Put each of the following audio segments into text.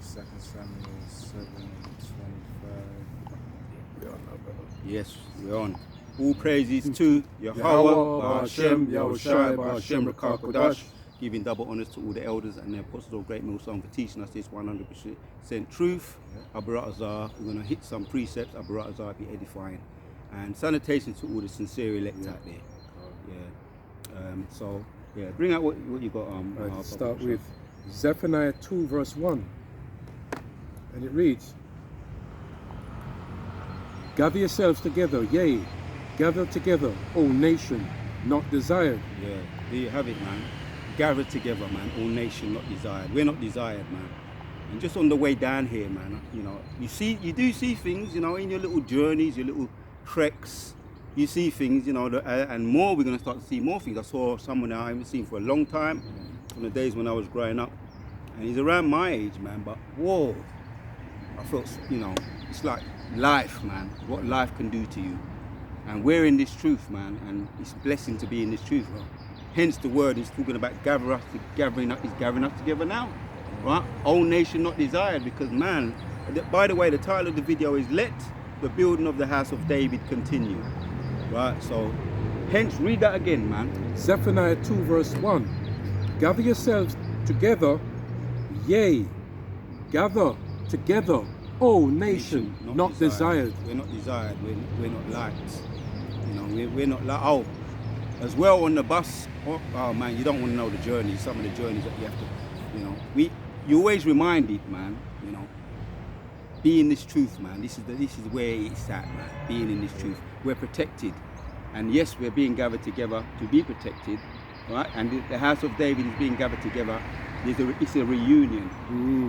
2 Samuel 7:25. Yes, we're on. All praises to Yahweh, Ba'Hashem, Yahushai, Ba'Hashem, Rakah Kodash, giving double honors to all the elders and the apostles of Great Millstone for teaching us this 100% truth. Abaratazar, we're going to hit some precepts. Abaratazar, be edifying. And salutation to all the sincere elect out there. So, bring out what you got. Start with Zephaniah 2 verse 1. And it reads, "Gather yourselves together, yea, gather together, O nation, not desired." Yeah, there you have it, man. Gather together, man. All nation not desired. We're not desired, man. And just on the way down here, man, you know, you do see things, you know, in your little journeys, your little treks. You see things, you know, and more. We're gonna start to see more things. I saw someone I haven't seen for a long time, from the days when I was growing up, and he's around my age, man. But whoa, I felt, you know, it's like life, man. What life can do to you. And we're in this truth, man, and it's a blessing to be in this truth. Hence the word is talking about gathering us together now, right? All nation not desired, because man, by the way, the title of the video is "Let the Building of the House of David Continue," right? So, hence, read that again, man. Zephaniah 2 verse 1. "Gather yourselves together, yea, gather together, O nation, not desired." We're not desired. We're not liked. You know, we're not like, oh, as well on the bus. Oh man, you don't want to know the journey. Some of the journeys that you have to, you know. You always reminded, man. You know, be in this truth, man. This is where it's at, man. Being in this truth, we're protected, and yes, we're being gathered together to be protected, right? And the house of David is being gathered together. It's a reunion.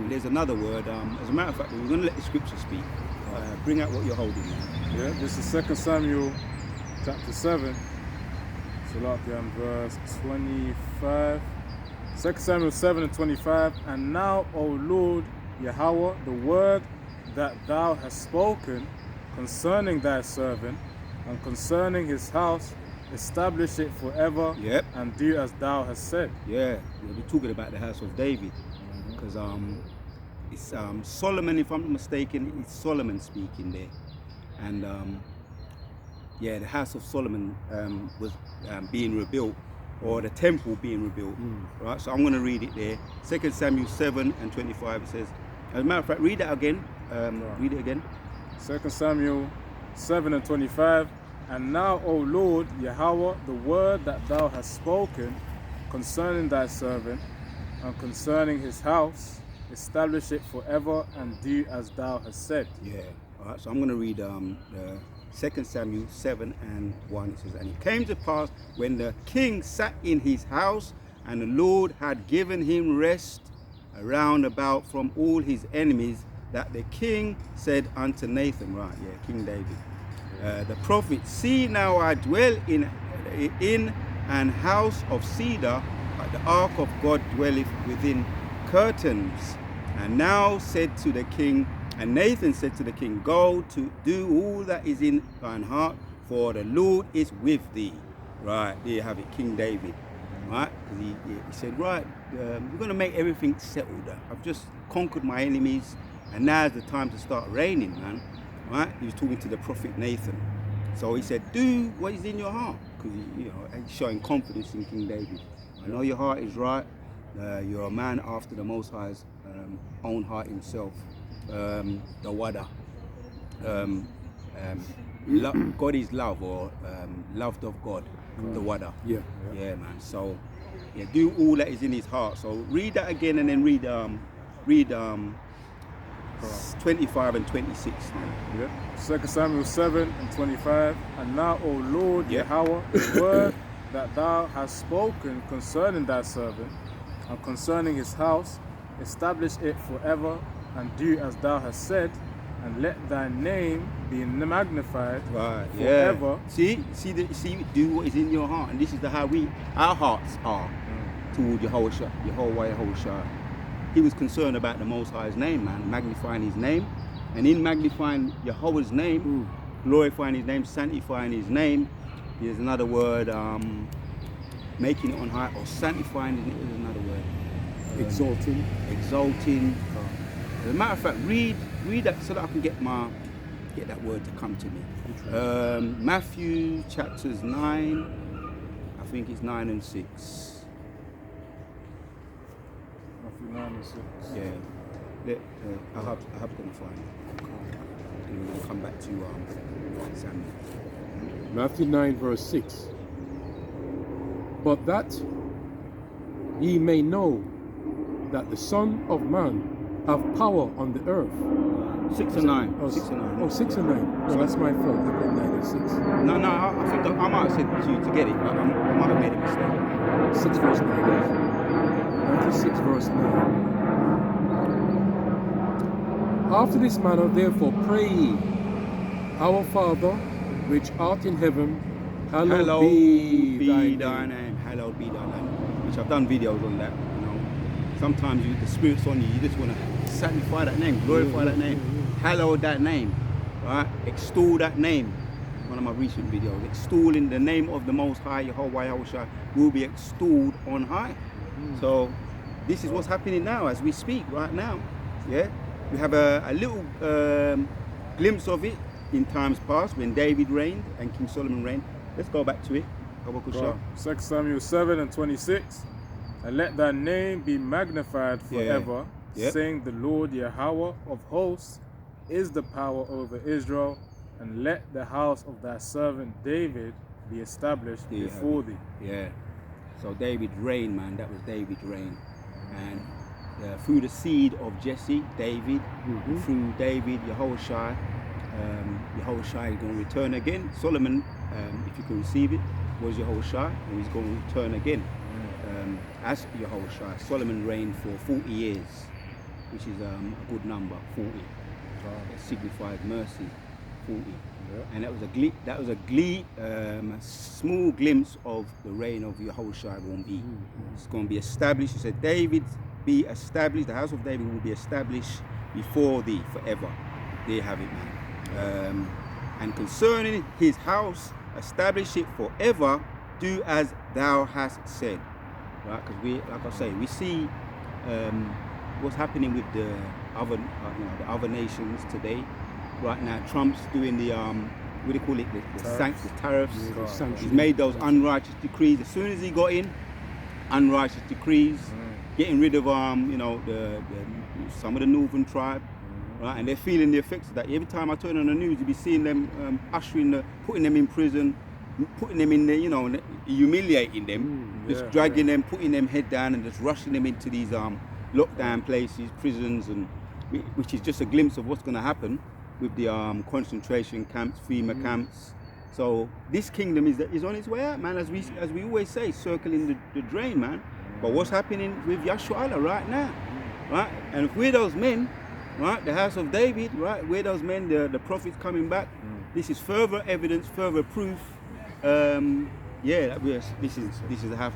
There's another word. As a matter of fact, we're going to let the scripture speak. Bring out what you're holding, man. Yeah, this is 2 Samuel chapter 7. Salakian verse 25. 2 Samuel 7:25. "And now, O Lord Yahweh, the word that thou hast spoken concerning thy servant and concerning his house, establish it forever, and do as thou hast said." Yeah, we're talking about the house of David, because it's Solomon, if I'm not mistaken, it's Solomon speaking there, and the house of Solomon was being rebuilt, or the temple being rebuilt, right? So I'm going to read it there. 2 Samuel 7:25. It says, as a matter of fact, read that again. Read it again. 2 Samuel 7:25. "And now, O Lord Yahweh, the word that thou hast spoken concerning thy servant and concerning his house, establish it forever, and do as thou hast said." Yeah. All right. So I'm going to read 2 Samuel 7:1. It says, "And it came to pass when the king sat in his house, and the Lord had given him rest around about from all his enemies, that the king said unto Nathan," right? Yeah, King David. "The prophet, see now I dwell in an house of cedar, but the ark of God dwelleth within curtains. And now said to the king, and Nathan said to the king, Go to do all that is in thine heart, for the Lord is with thee." Right, there you have it, King David. Right, because he said, right, we're going to make everything settled. I've just conquered my enemies, and now's the time to start reigning, man. Right? He was talking to the prophet Nathan. So he said, do what is in your heart, because he's showing confidence in King David. I know your heart is right. You're a man after the Most High's own heart himself. The Wada. God is love, or loved of God. The Wada. Yeah, man. So do all that is in his heart. So read that again, and then read 25 and 26 now. 2 Samuel 7:25. "And now, O Lord Yahweh, the word that thou hast spoken concerning thy servant and concerning his house, establish it forever, and do as thou hast said, and let thy name be magnified forever." See, do what is in your heart, and this is how our hearts are toward Yahushua. He was concerned about the Most High's name, man, magnifying his name. And in magnifying Yahweh's name, glorifying his name, sanctifying his name, there's another word, making it on high, or sanctifying is another word. Exalting. As a matter of fact, read that so that I can get that word to come to me. Matthew chapters 9, I think it's 9 and 6. Matthew 9 and 6. Yeah. I have to find it. And we're going to come back to Samuel. Matthew 9 verse 6. But that ye may know that the Son of Man have power on the earth. 6 and 9. Oh, 6 and 9. Oh, 6 and 9. No, that's my fault. I put 9 and 6. No, I think I might have said to you to get it. I might have made a mistake. 6 verse 9. Matthew 6 verse 9. After this manner, therefore, pray ye, Our Father, which art in heaven, hallowed be thy name. Hallowed be thy name. Which I've done videos on that. You know, sometimes the Spirit's on you. You just want to sanctify that name, glorify that name, hallow that name, right? Extol that name. One of my recent videos, extolling the name of the Most High, Yahweh Yahushua, will be extolled on high. So this is what's happening now as we speak right now. Yeah, we have a little glimpse of it in times past when David reigned and King Solomon reigned. Let's go back to it. 2 Samuel 7 and 26. And let thy name be magnified forever, saying, the Lord Yahweh of hosts is the power over Israel, and let the house of thy servant David be established before thee. Yeah. So David's reign, man, that was David's reign. And through the seed of Jesse, David, through David, Yahushua, Yahushua is going to return again. Solomon, if you can receive it, was Yahushua, and he's going to return again as Yahushua. Solomon reigned for 40 years, which is a good number, 40. It signifies mercy, 40. And that was a small glimpse of the reign of Yahushua won't be. It's going to be established. He said, David be established, the house of David will be established before thee forever. There you have it, man. And concerning his house, establish it forever, do as thou hast said. Right? Because we, like I say, we see what's happening with the other nations today. Right now, Trump's doing the what do you call it? The tariffs. He's made those unrighteous decrees. As soon as he got in, unrighteous decrees, getting rid of some of the northern tribe. Right, and they're feeling the effects of that. Every time I turn on the news, you'll be seeing them putting them in prison, putting them in there, humiliating them, just dragging them, putting them head down, and just rushing them into these lockdown places, prisons, and which is just a glimpse of what's going to happen with the concentration camps, FEMA camps. So this kingdom is on its way out, man. As we always say, circling the drain, man. But what's happening with Yahshua right now, right? And if we're those men. Right, the house of David, right, where those men, the prophets coming back. This is further evidence, further proof. This is the house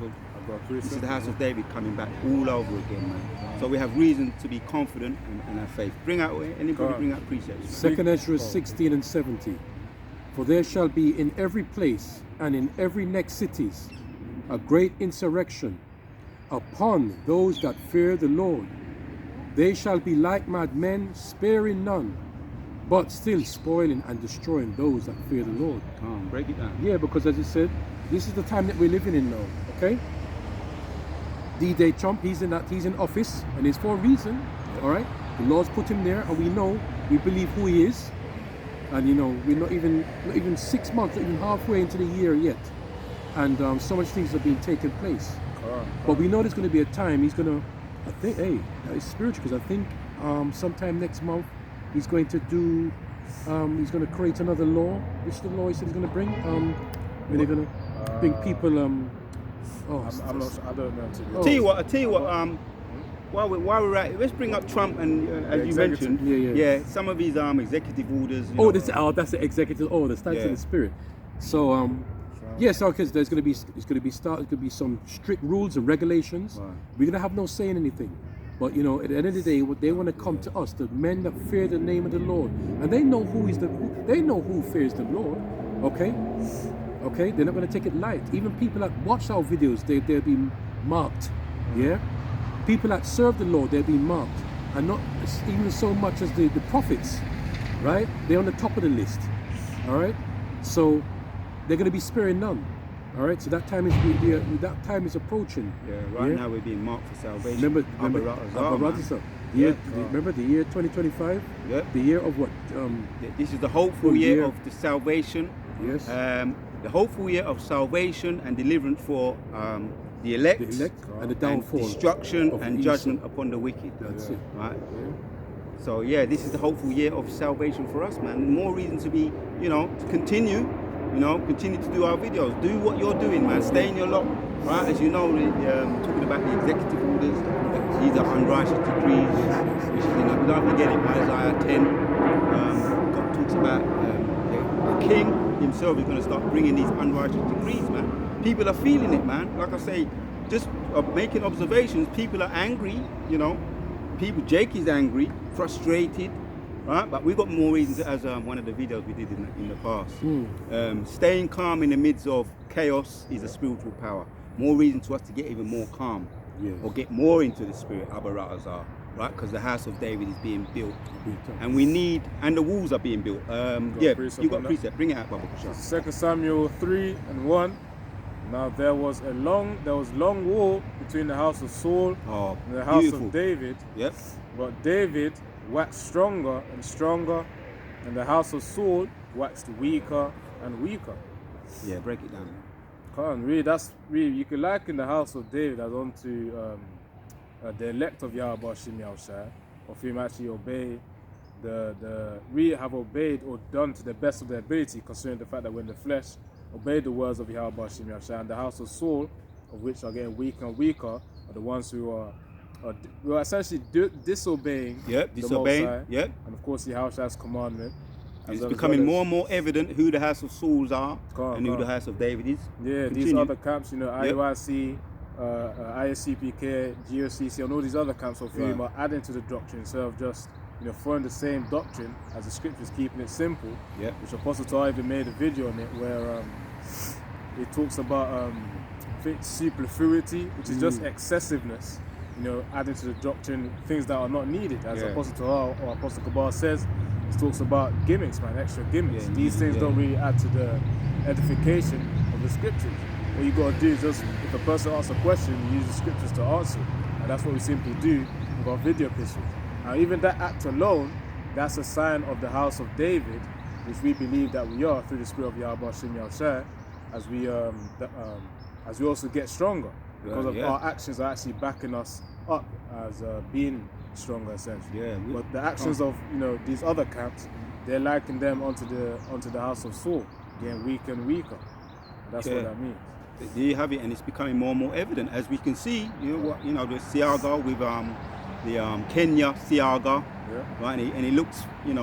of David coming back all over again, man. So we have reason to be confident in our faith. Bring out precepts. 2 Ezra 16 and 70. For there shall be in every place and in every next cities a great insurrection upon those that fear the Lord. They shall be like mad men, sparing none, but still spoiling and destroying those that fear the Lord. Break it down. Yeah, because as you said, this is the time that we're living in now, okay? D-Day Trump, he's in office, and it's for a reason, all right? The Lord's put him there, and we believe who he is. And we're not even 6 months, not even halfway into the year yet. And so much things are being taken place. But we know there's going to be a time he's going to, I think, it's spiritual, because I think sometime next month he's going to do, he's going to create another law. Which the law he said he's going to bring? When they're going to bring people. I'm not sure. I don't know. I tell you what. While we're at it, let's bring up Trump and as you mentioned, some of his executive orders. That's the executive order. Thanks to the Spirit. So because there's going to be some strict rules and regulations. Right. We're going to have no say in anything. But at the end of the day, they want to come to us, the men that fear the name of the Lord, and they know they know who fears the Lord. Okay, they're not going to take it light. Even people that watch our videos, they'll be marked. Yeah, people that serve the Lord, they'll be marked, and not even so much as the prophets, right? They're on the top of the list, all right? So they're going to be sparing none, all right? So that time is approaching. Yeah, right now we're being marked for salvation. Remember, Yeah. remember the year 2025? Yeah. The year of what? This is the hopeful year of the salvation. Yes. The hopeful year of salvation and deliverance for the elect, and the downfall, destruction of and Esau. judgment upon the wicked. That's it. Right. So yeah, this is the hopeful year of salvation for us, man. More reason to be, to continue, continue to do our videos. Do what you're doing, man. Stay in your lot, right? As you know, talking about the executive orders, these are unrighteous decrees, which is, we don't forget it. Isaiah 10, God talks about the king himself is going to start bringing these unrighteous decrees, man. People are feeling it, man. Like I say, just making observations. People are angry, Jake is angry, frustrated, right? But we've got more reasons, as one of the videos we did in the past. Staying calm in the midst of chaos is a spiritual power. More reason to us to get even more calm, or get more into the spirit, Abaratazar, right? Because the house of David is being built, and the walls are being built. You got a precept. Bring it out, Baba Kusha. 2 Samuel 3:1. Now there was long war between the house of Saul and the house of David. Yep. But David waxed stronger and stronger, and the house of Saul waxed weaker and weaker. Yeah, break it down. Can't really, you can liken the house of David as onto the elect of Yahweh Shem Yahushua, of whom actually obey really have obeyed or done to the best of their ability, considering the fact that when the flesh obeyed the words of Yahweh Shem Yahushua, and the house of Saul, of which are getting weaker and weaker, are the ones who are essentially disobeying. Yep, the disobeying. Most High, Yep. and of course Yahushua's commandment. It's becoming more and more evident who the house of Sauls are and who the house of David is. Yeah, these other camps, IUIC, ISCPK, GOCC, and all these other camps of whom are adding to the doctrine instead of just following the same doctrine as the scriptures, keeping it simple. Yeah. Which Apostle Tar even made a video on it where it talks about I think superfluity, which is just excessiveness. Adding to the doctrine things that are not needed. As Apostle Tar or Apostle Kabar says, it talks about gimmicks, man, extra gimmicks. Yeah, these things don't really add to the edification of the scriptures. What you got to do is just, if a person asks a question, you use the scriptures to answer. And that's what we simply do with our video epistles. Now, even that act alone, that's a sign of the house of David, which we believe that we are through the spirit of Yahweh Shem Yahushua, as we also get stronger, because of our actions are actually backing us up as being stronger, essentially. Yeah. But the actions of these other camps, they're liking them onto the house of Saul, getting weaker and weaker. That's what that means. There you have it, and it's becoming more and more evident, as we can see. The Siaga with the Kenya Siaga, right? And he looks, he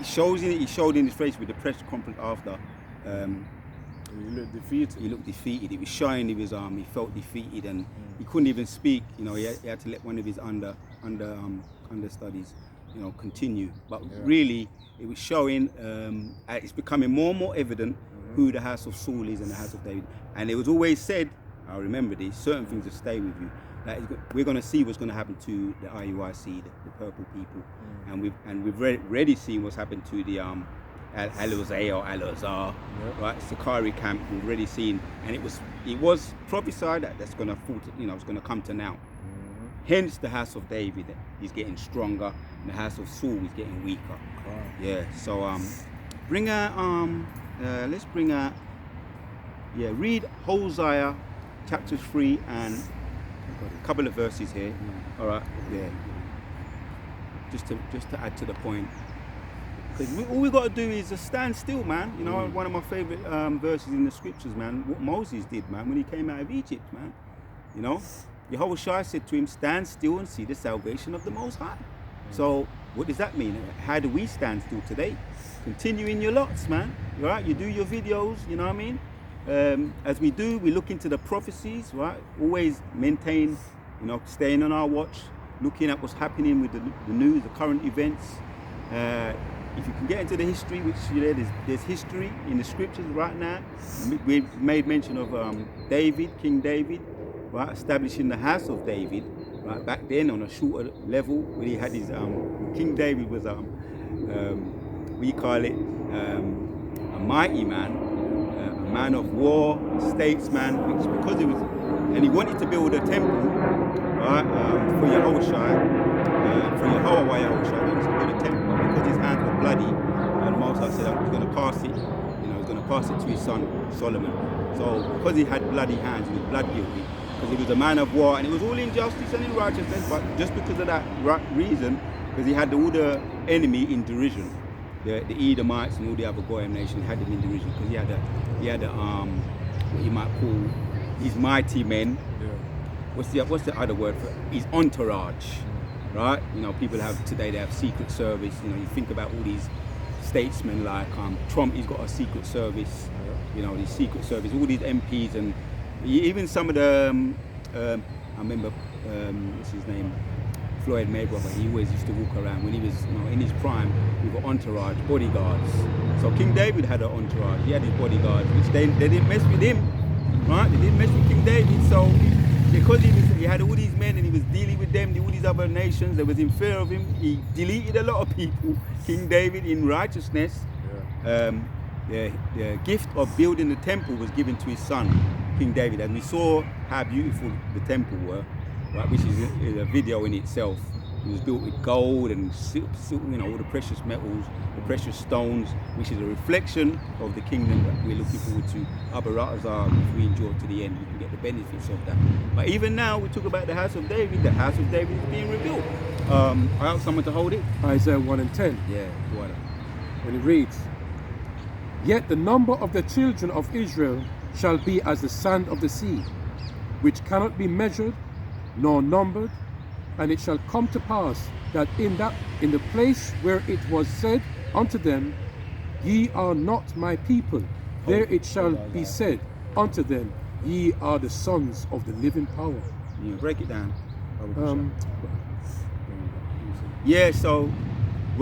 showed in his face with the press conference after. He looked defeated. He looked defeated. It was showing he felt defeated, and he couldn't even speak. He had to let one of his understudies, continue. But really, it was showing. It's becoming more and more evident who the house of Saul is and the house of David. And it was always said, I remember this, certain things will stay with you. That we're going to see what's going to happen to the IUIC, the purple people, and we've already seen what's happened to the Al-Azhar, right? Sakari camp. We've already seen, and it was prophesied that that's going to fall. It's going to come to now. Hence, the house of David is getting stronger, and the house of Saul is getting weaker. Yeah. So bring out let's bring out. Yeah, read Hosea chapters 3 and a couple of verses here. All right. Yeah. Just to add to the point. Because all we got to do is just stand still, man. One of my favorite verses in the scriptures, man. What Moses did, man, when he came out of Egypt, man. Yahushua said to him, "Stand still and see the salvation of the Most High." So, what does that mean? How do we stand still today? Continue in your lots, man. Right? You do your videos. You know what I mean? As we do, we look into the prophecies, right? Always maintain, staying on our watch, looking at what's happening with the news, the current events. If you can get into the history, which there's history in the scriptures right now. We've made mention of David, King David, right, establishing the house of David, Right back then, on a shorter level, when he had his King David was we call it a mighty man, a man of war, a statesman, because he was, and he wanted to build a temple, right, for Yahushua, for Yahweh Yahushua. He wanted to build a temple, but because his hands were bloody, and Moses said he was going to pass it, he was going to pass it to his son Solomon. So because he had bloody hands, he was blood guilty, because he was a man of war, and it was all injustice and in righteousness, but just because of that reason, because he had all the enemy in derision. The Edomites and all the other Goyim nations had him in derision, because he had what you might call his mighty men. Yeah. What's the other word for it? His entourage, right? People today, they have secret service. You think about all these statesmen like Trump. He's got a secret service. Yeah. These secret service, all these MPs, and even some of the I remember what's his name, Floyd Mayweather. He always used to walk around when he was in his prime with an entourage, bodyguards. So King David had an entourage. He had his bodyguards, which they didn't mess with him, right? They didn't mess with King David. So because he had all these men and he was dealing with them, all these other nations that was in fear of him, he deleted a lot of people. King David, in righteousness, the gift of building the temple was given to his son, King David, and we saw how beautiful the temple were, right? Which is a video in itself. It was built with gold and all the precious metals, the precious stones, which is a reflection of the kingdom that we're looking forward to. Abaratazar, if we endure to the end, we can get the benefits of that. But even now, we talk about the house of David. The house of David is being rebuilt. I ask someone to hold it. Isaiah 1:10. Yeah, what? And it reads, "Yet the number of the children of Israel shall be as the sand of the sea, which cannot be measured nor numbered. And it shall come to pass that in the place where it was said unto them, Ye are not my people, there it shall be said unto them, Ye are the sons of the living power." Yeah, break it down. Yeah, so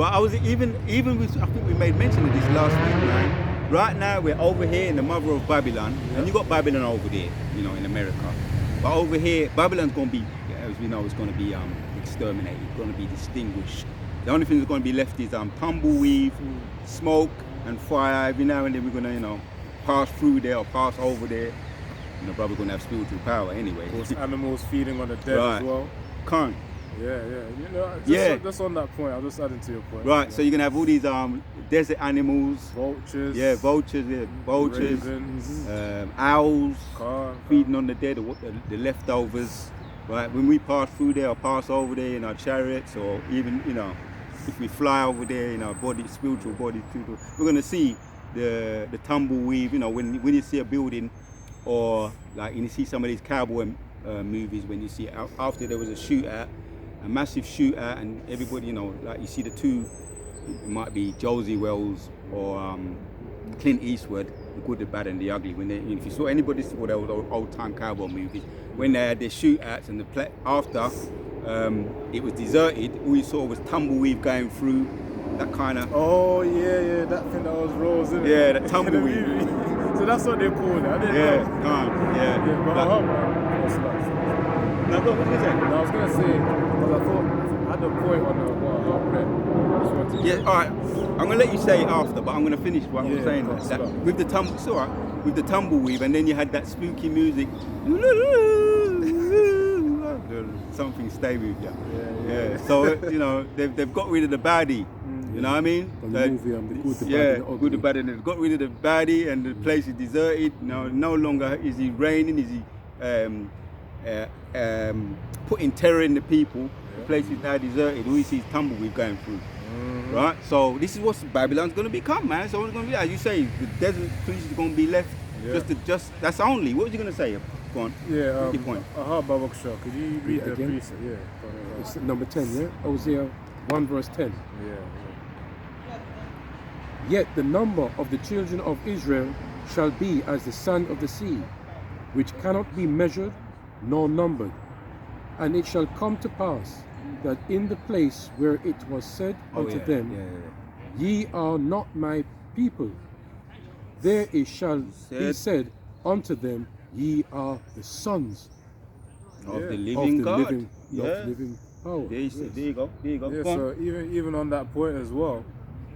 I was even with, I think we made mention of this last week, man. Right now we're over here in the mother of Babylon, and you got Babylon over there, in America. But over here, Babylon's going to be, as we know, it's going to be exterminated, it's going to be distinguished. The only thing that's going to be left is tumbleweed, smoke, and fire. Every now and then we're going to, pass through there or pass over there. Probably going to have spiritual power anyway. Of course, animals feeding on the dead as well. Can't. Yeah. Just on that point, I'm just adding to your point. Right, so you're going to have all these desert animals. Vultures. Yeah, vultures, Ravens, owls, feeding on the dead, the leftovers. Right, when we pass through there or pass over there in our chariots, or even, if we fly over there in our body, spiritual bodies, we're going to see the tumbleweed, when you see a building, or like you see some of these cowboy movies, when you see after there was a massive shootout, and everybody, like you see the two, it might be Josie Wells or Clint Eastwood, the good, the bad, and the ugly. When if you saw anybody saw those old-time cowboy movies, when they had their shootouts and after it was deserted, all you saw was tumbleweed going through, that kind of. Oh yeah, that thing that was rose, isn't it? Yeah, that tumbleweed. So that's what they call it. I didn't know. Yeah. But No, what was you saying? I was gonna say, because I thought I had a point on what I read. Yeah, all right. I'm gonna let you say it after, but I'm gonna finish what I was saying. With the tumbleweed, and then you had that spooky music. Something stay with you. Yeah. So they've got rid of the baddie. You know what I mean? The good, the bad, and they've got rid of the baddie, and the place is deserted. No longer is he reigning. Is he putting terror in the people? The place is now deserted. All you see is tumbleweed going through. Right? So this is what Babylon's going to become, man. So it's going to be, as you say, the desert place is going to be left. Just that's only. What was you going to say? Go on. Yeah. Your point. Could you read the precept? Yeah. It's number 10, yeah? Hosea 1 verse 10. Yeah. Yet the number of the children of Israel shall be as the sand of the sea, which cannot be measured nor numbered. And it shall come to pass that in the place where it was said unto them, Ye are not my people, there it shall be said unto them, Ye are the sons of the living God. Yeah. living power. There you go. There you go. Yeah, Go on. so even on that point as well,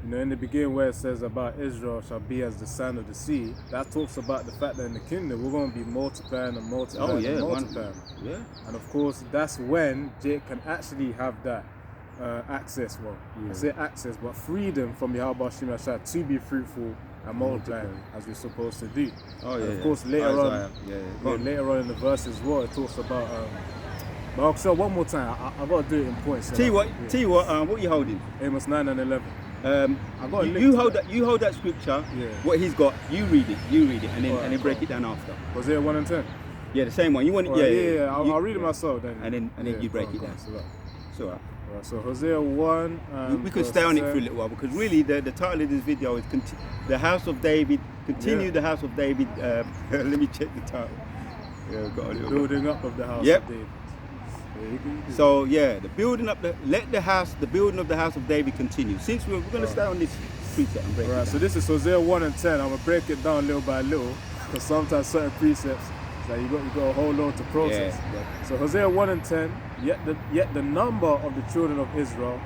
you know, in the beginning where it says about Israel shall be as the sand of the sea, that talks about the fact that in the kingdom we're going to be multiplying and multiplying and multiplying. Yeah. And of course, that's when Jake can actually have that access. Well, I say access, but freedom from Yahweh Hashem Yashar to be fruitful and multiplying as we're supposed to do. Oh yeah. And of course, later Isaiah. on, later on in the verse as well, it talks about. But I'll show one more time. I got to do it in points. Tell you what. What are you holding? Amos 9 and 11. I got a link You to hold that. You hold that scripture. Yeah. What he's got. You read it, and then Alright, break it down after. Was it 1 and 10? Yeah, the same one. You want it? Alright, Yeah. I'll read it myself then. And then you break it down. So, that. So Alright, so Hosea 1. we could stay on it for a little while because really the title of this video is the House of David. Continue the House of David. Let me check the title. Yeah, got a little Building up of the house Yep. of David. Yeah, you can- So the building up the building of the house of David continue. Since we're going to stay on this precept and break it Alright, down. so this is Hosea 1 and 10. I'm gonna break it down little by little because sometimes certain precepts that you got a whole lot to process. Yeah. So Hosea 1 and 10. Yet the number of the children of Israel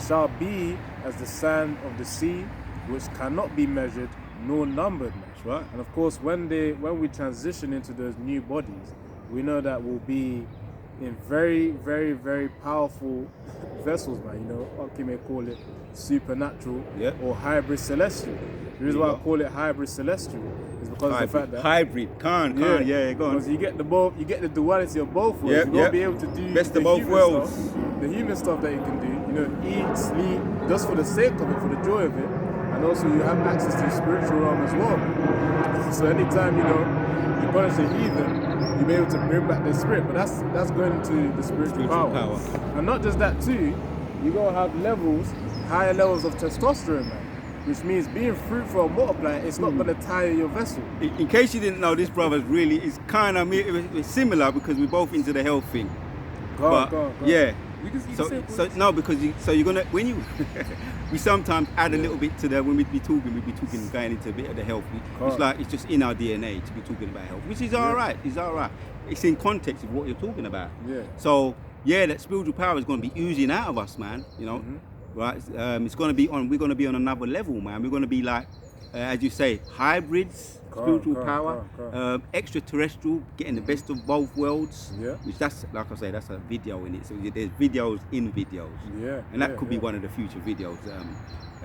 shall be as the sand of the sea, which cannot be measured nor numbered. That's right. And of course, when we transition into those new bodies, we know that we'll be in very, very, very powerful vessels, man. You know, Oki may call it supernatural or hybrid celestial. The reason why I call it hybrid celestial is because of the fact that hybrid, go on. because on. you get the duality of both worlds. You're gonna be able to do Best the of both human worlds. stuff, the human stuff that you can do. You know, eat, sleep, just for the sake of it, for the joy of it, and also you have access to the spiritual realm as well. So anytime you punish a heathen, you'll be able to bring back their spirit. But that's going into the spiritual power. And not just that too, you're gonna have higher levels of testosterone, man. Which means being fruitful and multiplying, it's not gonna tire your vessel. In case you didn't know, this brother's really is kind of it's similar because we're both into the health thing. Go on. Yeah. You can So no, because you're gonna when you we sometimes add a little bit to that when we'd be talking going into a bit of the health. It's just in our DNA to be talking about health, which is all right. It's all right. It's in context of what you're talking about. Yeah. So that spiritual power is going to be oozing out of us, man. You know, right? It's going to be on. We're going to be on another level, man. We're going to be like, as you say, hybrids. Spiritual power, extraterrestrial, getting the best of both worlds. Yeah. Which that's like I say, that's a video in it. So there's videos in videos. Yeah. And that could be one of the future videos.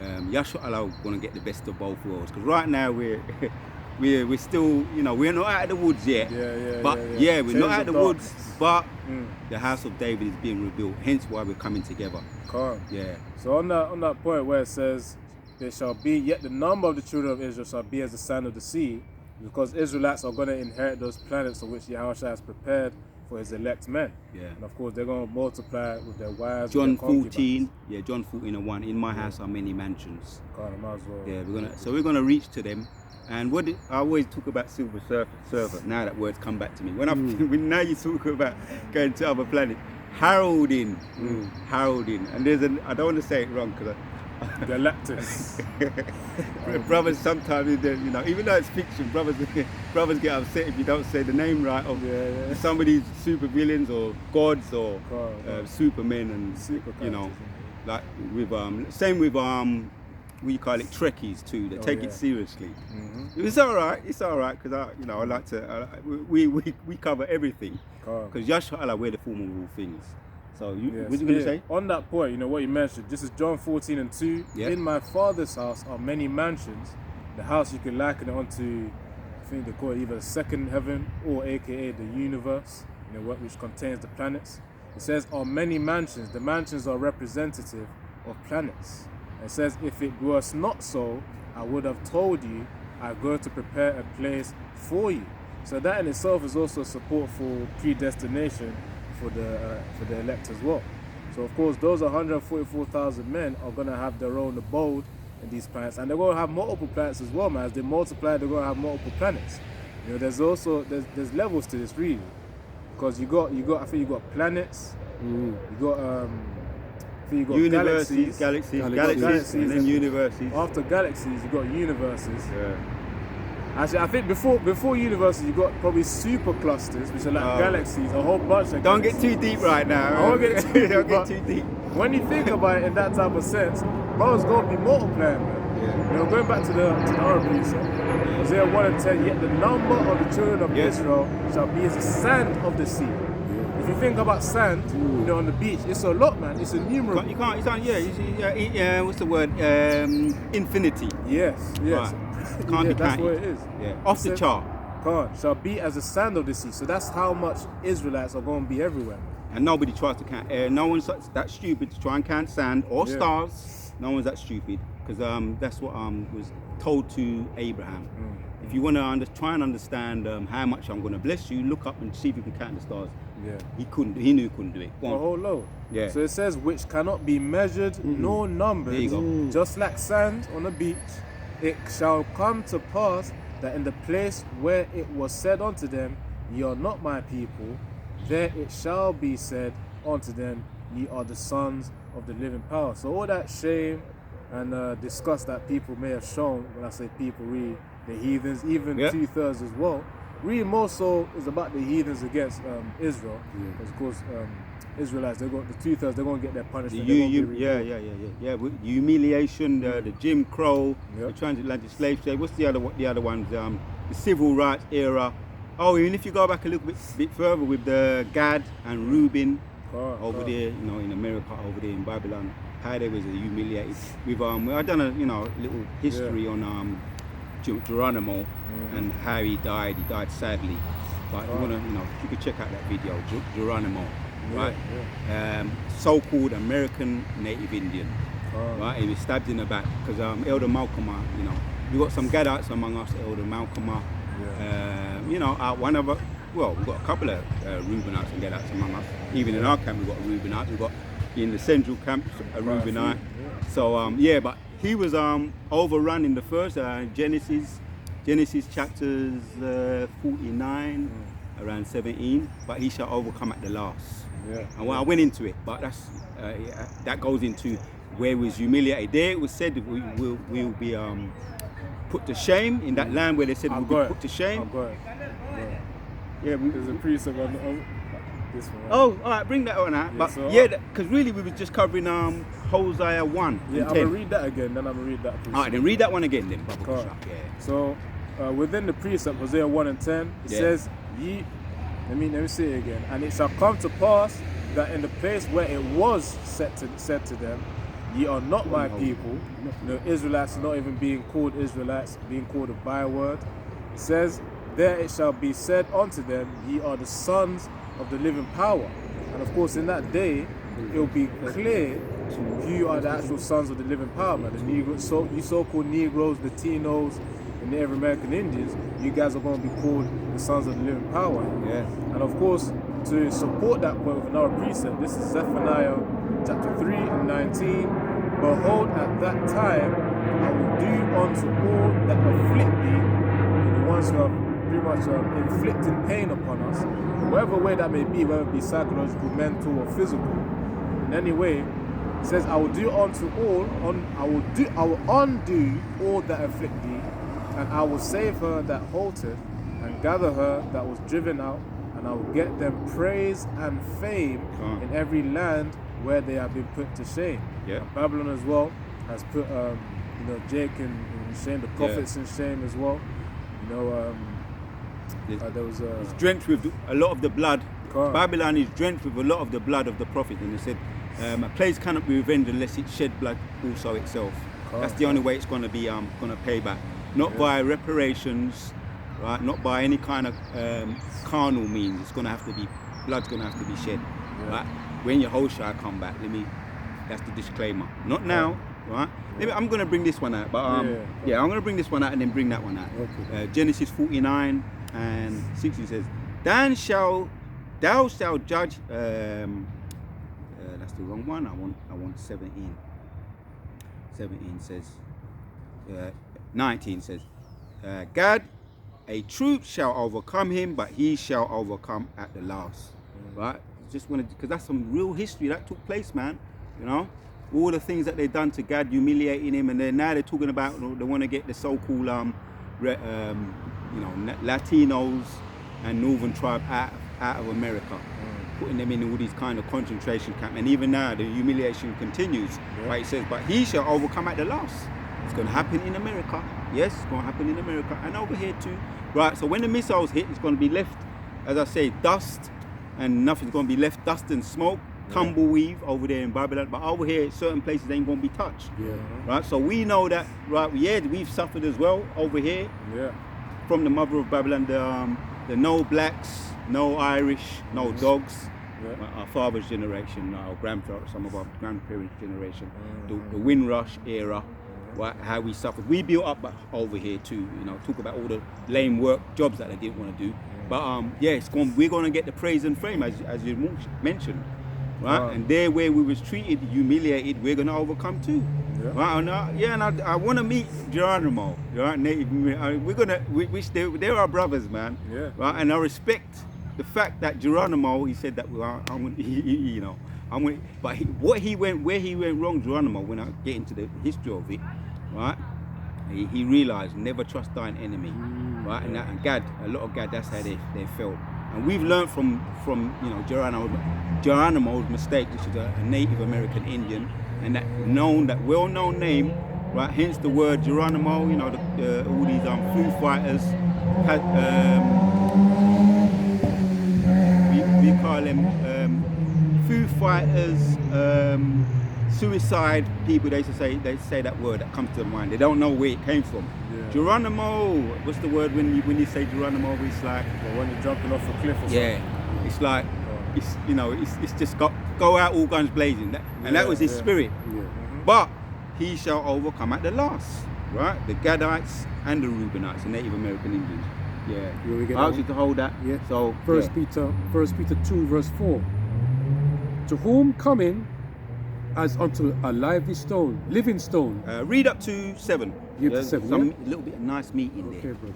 Yahshua Allah gonna get the best of both worlds. Because right now we're still, we're not out of the woods yet. But we're not out of the woods. But the house of David is being rebuilt. Hence why we're coming together. Calm. Yeah. So on that point where it says, there shall be, yet the number of the children of Israel shall be as the sand of the sea, because Israelites are going to inherit those planets on which Yahweh has prepared for his elect men. Yeah. And of course, they're going to multiply with their wives. John with their 14. Yeah, John 14:1. In my house are many mansions. Might as well. Yeah, we're gonna reach to them. And I always talk about silver server. Now that word's come back to me. When now you talk about going to other planets, heralding. And I don't want to say it wrong because Galactus. brothers sometimes, even though it's fiction, brothers get upset if you don't say the name right of some of these super villains or gods or supermen and like with same with we call it Trekkies too. They take it seriously. It's all right because I like to we cover everything because Yahshua Allah we're the form of all things. So what you going to say? On that point, what you mentioned, this is John 14:2. Yeah. In my Father's house are many mansions. The house you can liken it onto, I think they call it either the second heaven or aka the universe, which contains the planets. It says are many mansions. The mansions are representative of planets. It says if it was not so, I would have told you I go to prepare a place for you. So that in itself is also support for predestination for the elect as well. So of course those 144,000 men are going to have their own abode in these planets, and they're going to have multiple planets as well, man. As they multiply, they're going to have multiple planets. There's also there's levels to this really, because you got I think you got planets, you got I think you got galaxies, and then universes. After galaxies, you got universes. Actually, I think before universes, you got probably super clusters, which are like galaxies, a whole bunch of. Don't get too deep right now. I won't get too deep. Don't get too deep. When you think about it in that type of sense, bro's gonna be multiplying, man. Yeah. You know, going back to the Arab precept, Isaiah 1 and 10, yet the number of the children of Israel shall be as the sand of the sea. If you think about sand, you know, on the beach, it's a lot, man. It's innumerable. You can't. What's the word? Infinity. Yes. Right. Can't be that's counted. what it is. Yeah. Off the chart. Can't. Shall be as the sand of the sea. So that's how much Israelites are going to be everywhere. And nobody tries to count. No one's that stupid to try and count sand or stars. No one's that stupid, because that's what was told to Abraham. If you want to try and understand how much I'm going to bless you, look up and see if you can count the stars. Yeah. He couldn't. He knew he couldn't do it. A whole load. Yeah. So it says, which cannot be measured nor numbered. There you go. Just like sand on a beach, it shall come to pass that in the place where it was said unto them, ye are not my people, there it shall be said unto them, ye are the sons of the living power. So all that shame and disgust that people may have shown, when I say people, really the heathens, even 2/3 as well, really more so is about the heathens against Israel. Because of course Israelites, they got the 2/3, they're going to get their punishment. With humiliation, the Jim Crow, the transatlantic slave trade. What's the other ones? The civil rights era. Oh, even if you go back a little bit further with the Gad and Reuben over there, you know, in America, over there in Babylon, how they was humiliated. We've I done a little history on Geronimo and how he died. He died sadly. But if you wanna, if you could check out that video, Geronimo. Right, so-called American Native Indian, right? He was stabbed in the back because Elder Malcolm, we got some Gadites among us, Elder Malcolm, one of us. Well, we've got a couple of Reubenites and Gadites among us. Even in our camp, we've got a Reubenite. We've got in the central camp a Reubenite. So but he was overrun in the first Genesis chapters 49. Around 17, but he shall overcome at the last. And I went into it, but that goes into where he was humiliated. There it was said that we will be put to shame in that land where they said we'll be put to shame. There's a precept on this one. Oh, all right, bring that on out. But because really we were just covering Hosea 1. Yeah, I'm gonna read that again. Then I'm gonna read that. All right, then read that one again, then. So within the precept, Hosea 1 and 10, it says, let me say it again. And it shall come to pass that in the place where it was said to them, ye are not my people. Israelites not even being called Israelites, being called a byword. It says, there it shall be said unto them, ye are the sons of the living power. And of course, in that day, it will be clear who are the actual sons of the living power, man. The Negroes, you so-called Negroes, Latinos, and Native American Indians, you guys are going to be called the sons of the living power. And of course, to support that point with another precept, this is Zephaniah chapter 3 and 19. Behold, at that time I will do unto all that afflict thee, and the ones who have pretty much inflicting pain upon us, in whatever way that may be, whether it be psychological, mental, or physical. In any way, it says, I will do unto all, I will undo all that afflict thee, and I will save her that halted, and gather her that was driven out, and I will get them praise and fame in every land where they have been put to shame. And Babylon as well has put Jake in shame, the prophets in shame as well. There was it's drenched with a lot of the blood. Babylon is drenched with a lot of the blood of the prophet, and they said a place cannot be revenged unless it shed blood also itself. That's the only way it's going to be going to pay back. Not by reparations, right? Not by any kind of carnal means. It's going to have to be, blood's going to have to be shed, right? When Yehoshua come back, that's the disclaimer. Not now, right? I'm going to bring this one out, but I'm going to bring this one out and then bring that one out. Genesis 49 and 16 says, thou shalt judge. That's the wrong one. I want 17. 17 says. 19 says, Gad, a troop shall overcome him, but he shall overcome at the last. Right? Just wanted, because that's some real history that took place, man. All the things that they done to Gad, humiliating him, and then now they're talking about they want to get the so-called Latinos and Northern tribe out of America, putting them in all these kind of concentration camps. And even now, the humiliation continues. Right? It says, but he shall overcome at the last. It's going to happen in America. Yes, it's going to happen in America and over here too. Right? So when the missiles hit, it's going to be left, as I say, dust, and nothing's going to be left, dust and smoke. Tumbleweed over there in Babylon, but over here certain places ain't gonna be touched. Right, so we know that, right? We've suffered as well over here. From the mother of Babylon, the no blacks, no Irish, no dogs. Our father's generation, our grandfather, some of our grandparents' generation, the Windrush era. Right, how we suffered. We built up over here too. Talk about all the lame work jobs that they didn't want to do. But we're gonna get the praise and fame as you mentioned. Right, and there where we was treated, humiliated, we're gonna overcome too. Right, and I want to meet Geronimo. Right, Native. They're our brothers, man. Right, and I respect the fact that Geronimo, he said that where he went wrong, Geronimo. When I get into the history of it, right, he realized never trust thine enemy. Right, and Gad, a lot of Gad, that's how they felt. And we've learned from Geronimo's mistake, which is a Native American Indian, and that well-known name, right? Hence the word Geronimo. All these Foo Fighters had, we call them Foo Fighters, suicide people. They say that word that comes to mind. They don't know where it came from. Geronimo. What's the word when you say Geronimo? It's like when you're jumping off a cliff or something. Yeah, it's like it's just go out all guns blazing. That was his spirit. But he shall overcome at the last. Right, the Gadites and the Reubenites, the Native American Indians. I asked you to hold that. So First Peter 2 verse 4. To whom coming as unto a living stone. Read up to 7. To 7. A little bit of nice meat in there. Okay, brother.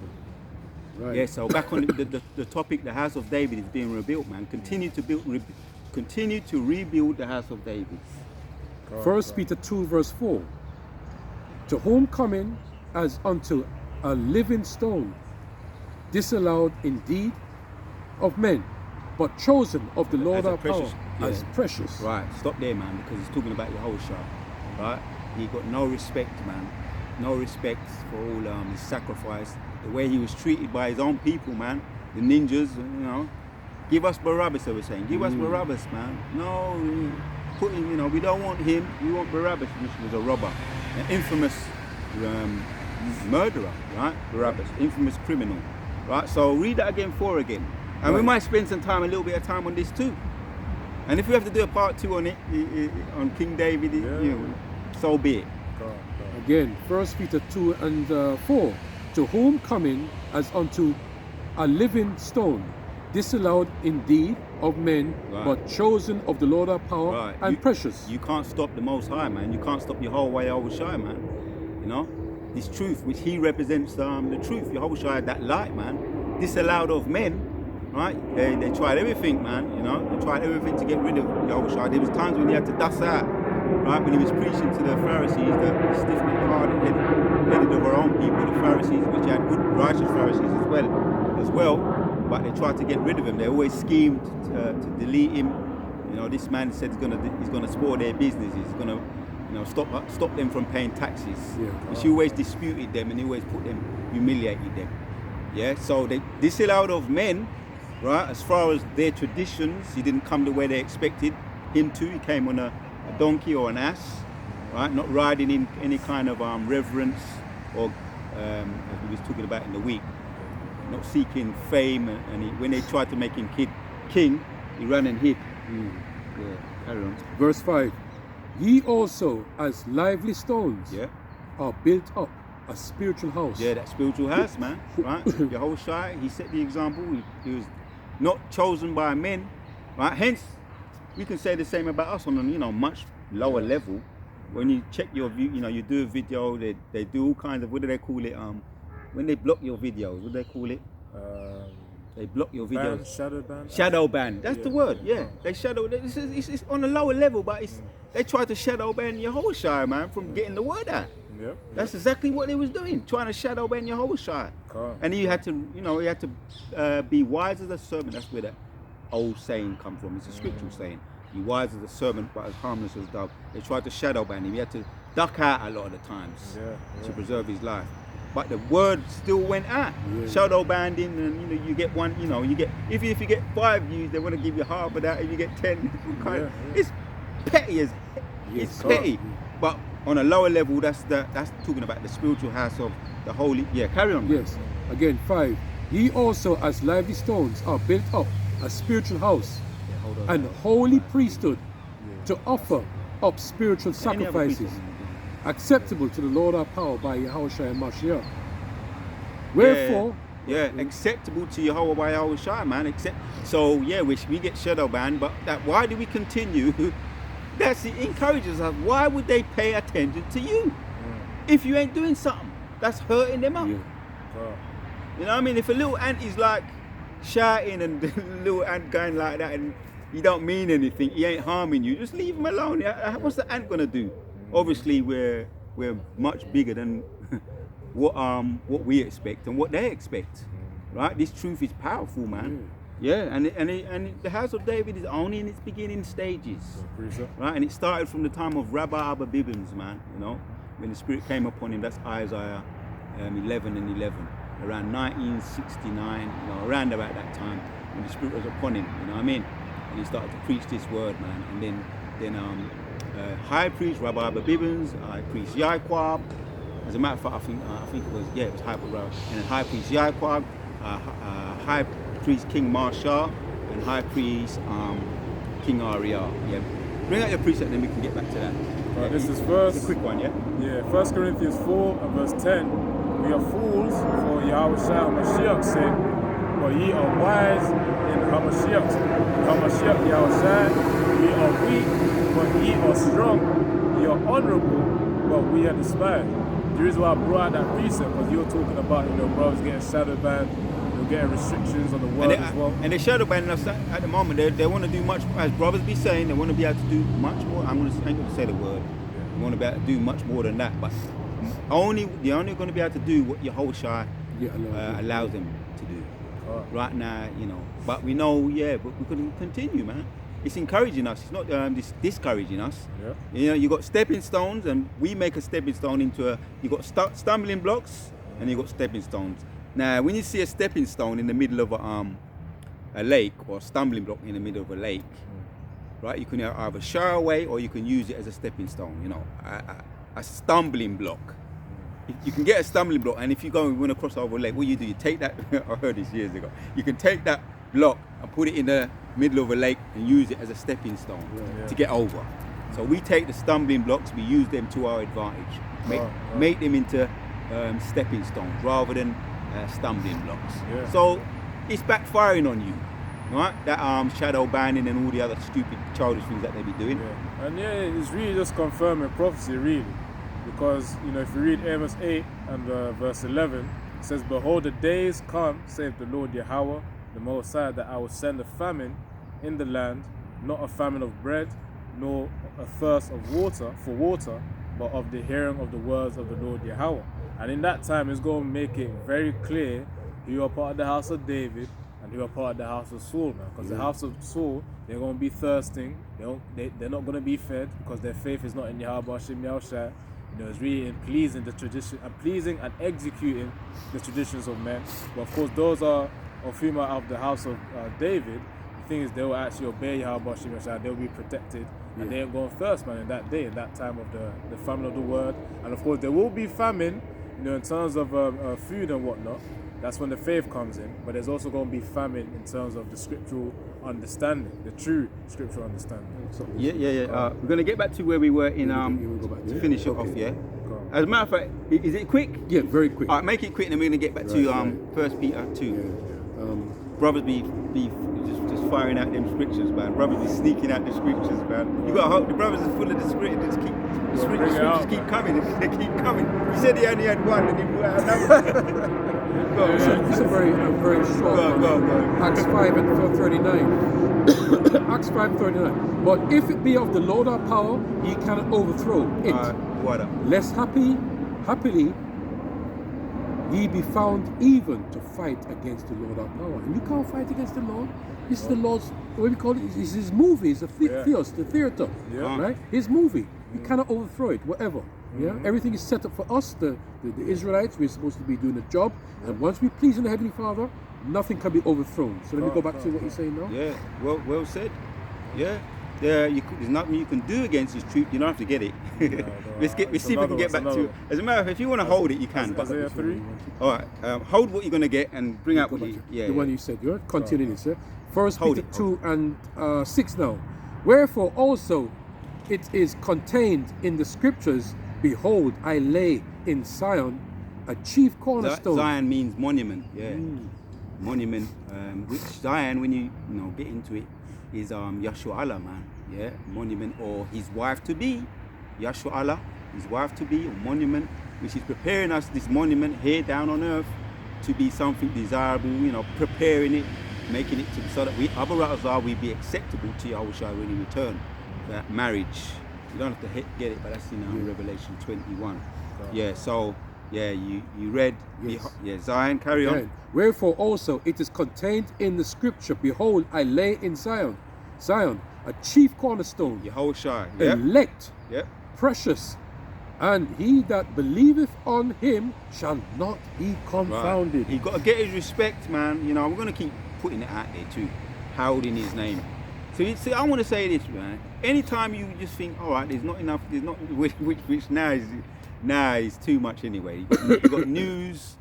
Right. Yeah. So back on the topic, the house of David is being rebuilt, man. Continue to rebuild the house of David. First Peter 2 verse 4. To whom coming as unto a living stone, disallowed indeed of men, but chosen of the Lord our power as precious. Right, stop there, man, because it's talking about Yehoshua. Right, he got no respect, man. No respect for all his sacrifice, the way he was treated by his own people, man. The ninjas, give us Barabbas, they were saying. Give us Barabbas, man. No, we don't want him. We want Barabbas, which was a robber, an infamous murderer, right? Barabbas, infamous criminal, right? So read that again, 4 again. And we might spend a little bit of time on this too. And if we have to do a part 2 on it, on King David, so be it. Again, 1 Peter 2 and 4. To whom coming as unto a living stone, disallowed indeed of men, but chosen of the Lord our power and precious. You can't stop the Most High, man. You can't stop Yehovah Yahushua, man. This truth, which he represents the truth, Yahushua, that light, man. Disallowed of men. Right? They tried everything, man, They tried everything to get rid of Yahushua. There was times when he had to dust out, right? When he was preaching to the Pharisees, the stiff-necked, hard-headed of our own people, the Pharisees, which had good, righteous Pharisees as well. But they tried to get rid of him. They always schemed to delete him. This man said he's gonna spoil their business. He's gonna, stop them from paying taxes. Which he always disputed them, and he always humiliated them. Yeah. So they disallowed of men. Right, as far as their traditions, he didn't come the way they expected him to. He came on a donkey or an ass, right? Not riding in any kind of reverence or, as we was talking about in the week, not seeking fame. And when they tried to make him king, he ran and hid. Yeah, carry on. Verse 5. Ye also, as lively stones, are built up a spiritual house. Yeah, that spiritual house, man. Right? Yehoshua, he set the example. He was not chosen by men, right? Hence, we can say the same about us on a much lower level. When you check your view, you do a video, they do all kinds of, what do they call it? When they block your videos, what do they call it? They block your videos. Shadow ban. Shadow ban. That's the word. Yeah, they shadow. It's on a lower level, but they try to shadow ban Yehoshua, man, from getting the word out. Yep. That's exactly what they was doing, trying to shadow Ben Yehoshua. Cool. And you had to, you had to be wise as a servant. That's where that old saying come from. It's a scriptural saying. Be wise as a servant, but as harmless as a dove. They tried to shadow ban him. He had to duck out a lot of the times to preserve his life. But the word still went out. Shadow banding, and you get one. You get if you get 5 views, they want to give you half of that. If you get 10, it's petty as it's petty. But on a lower level, that's talking about the spiritual house of the holy. Yeah, carry on. Yes. Again, 5. Ye also, as lively stones, are built up a spiritual house and holy priesthood to offer up spiritual sacrifices acceptable to the Lord our power by Yahushua and Mashiach. Wherefore, acceptable to Yahweh by Yahushua, man. We get shadow banned, but why do we continue? It encourages us. Why would they pay attention to you if you ain't doing something that's hurting them up? You know what I mean? If a little ant is like shouting and the little ant going like that, and he don't mean anything, he ain't harming you, just leave him alone. What's the ant gonna do? Obviously, we're much bigger than what we expect and what they expect, right? This truth is powerful, man. And the house of David is only in its beginning stages, right? And it started from the time of Rabbi Abba Bibbins, man. When the Spirit came upon him. That's Isaiah 11 and 11, around 1969. Around about that time when the Spirit was upon him. You know what I mean? And he started to preach this word, man. And then High Priest Rabbi Abba Bibbins, High Priest Yaquab. As a matter of fact, I think it was High Priest, and then High Priest Yaquab, High Priest King Marshall, and High Priest King Ariel. Yeah, bring out your precept, then we can get back to that. Right, this is first. It's a quick one, yeah. Yeah, 1 Corinthians 4 and verse 10. We are fools for Yahushua and Mashiach's sake, but ye are wise in Hamashiach. Hamashiach Yahushua, we are weak, but ye are strong. Ye are honorable, but we are despised. The reason why I brought out that precept, because you're talking about, brothers getting shadow banned, getting restrictions on the word as well. And they shadow banning us at the moment. They want to do much, as brothers be saying, they want to be able to do much more. I ain't going to say the word. They want to be able to do much more than that. But they're only going to be able to do what Yahushua allows them to do. Right now, But we know, but we couldn't continue, man. It's encouraging us. It's not discouraging us. You got stepping stones, and we make a stepping stone into you got stumbling blocks, and you got stepping stones. Now, when you see a stepping stone in the middle of a lake, or a stumbling block in the middle of a lake, right? You can either shy away, or you can use it as a stepping stone. A stumbling block. You can get a stumbling block, and if you want to cross over a lake, what you do? You take that. I heard this years ago. You can take that block and put it in the middle of a lake and use it as a stepping stone to get over. So we take the stumbling blocks, we use them to our advantage, make them into stepping stones rather than stumbling blocks. So it's backfiring on you, right? That shadow banning and all the other stupid childish things that they be doing. And it's really just confirming prophecy, really, because if you read Amos 8 and verse 11, it says, "Behold, the days come, saith the Lord Yahweh, the Most High, that I will send a famine in the land, not a famine of bread, nor a thirst of water, but of the hearing of the words of the Lord Yahweh." And in that time, it's going to make it very clear who are part of the house of David and who are part of the house of Saul, man. Because the house of Saul, they're going to be thirsting. They're not going to be fed because their faith is not in Yahweh Hashem Yahushua. It's really in pleasing the tradition and pleasing and executing the traditions of men. But of course, those are of whom are of the house of David. The thing is, they will actually obey Yahweh Hashem Yahushua. They'll be protected. And they ain't going thirst, man, in that day, in that time of the famine of the word. And of course, there will be famine, in terms of food and whatnot. That's when the faith comes in. But there's also going to be famine in terms of the scriptural understanding, the true scriptural understanding. We're going to get back to where we were in to finish it off. As a matter of fact, is it quick? Yeah, very quick. All right, make it quick, and then we're going to get back to 1 Peter 2. Brothers be just firing out them scriptures, man. Brothers be sneaking out the scriptures, man. You got to hope the brothers are full of the scriptures. The scriptures keep coming. They keep coming. He said he only had one, and he brought out another. It's a very short one. Go. Acts 5 and 39. Acts 5:39. But if it be of the Lord our power, ye cannot overthrow it. What up? Less happy Happily, ye be found even to fight against the Lord our power. And you can't fight against the Lord. This is the Lord's, what do we call it? It's his movie. It's the theater, right? His movie. You cannot overthrow it, whatever. Yeah, everything is set up for us, the Israelites. We're supposed to be doing a job, and once we please in the Heavenly Father, nothing can be overthrown. So let me go back to what you're saying now. Yeah, well said. Yeah. There's nothing you can do against his truth. You don't have to get it. Let's see if we can get back to. As a matter of fact, if you want to hold it, you can. Isaiah 3. All right, hold what you're going to get and bring out what you. Yeah, the one you said. You're continuing this. First Peter 2 and 6 now. Wherefore also it is contained in the scriptures. Behold, I lay in Zion a chief cornerstone. Zion means monument. Yeah, monument. Which Zion, when you get into it, is Yahshua Allah, man. Yeah, monument, or his wife to be, Yahshua Allah, his wife to be, a monument, which is preparing us, this monument here down on earth, to be something desirable. Preparing it, making it so that we be acceptable to Yahushua when he return. That marriage. You don't have to get it, but that's in Revelation 21. Yeah, so, you read, Zion, carry on. Wherefore also it is contained in the scripture, behold, I lay in Zion, a chief cornerstone, Yahushua, elect, precious, and he that believeth on him shall not be confounded. Right. You got to get his respect, man. I'm going to keep putting it out there too, heralding his name. So see, I want to say this, man. Anytime you just think, all right, there's not enough, which now is too much anyway. You got news,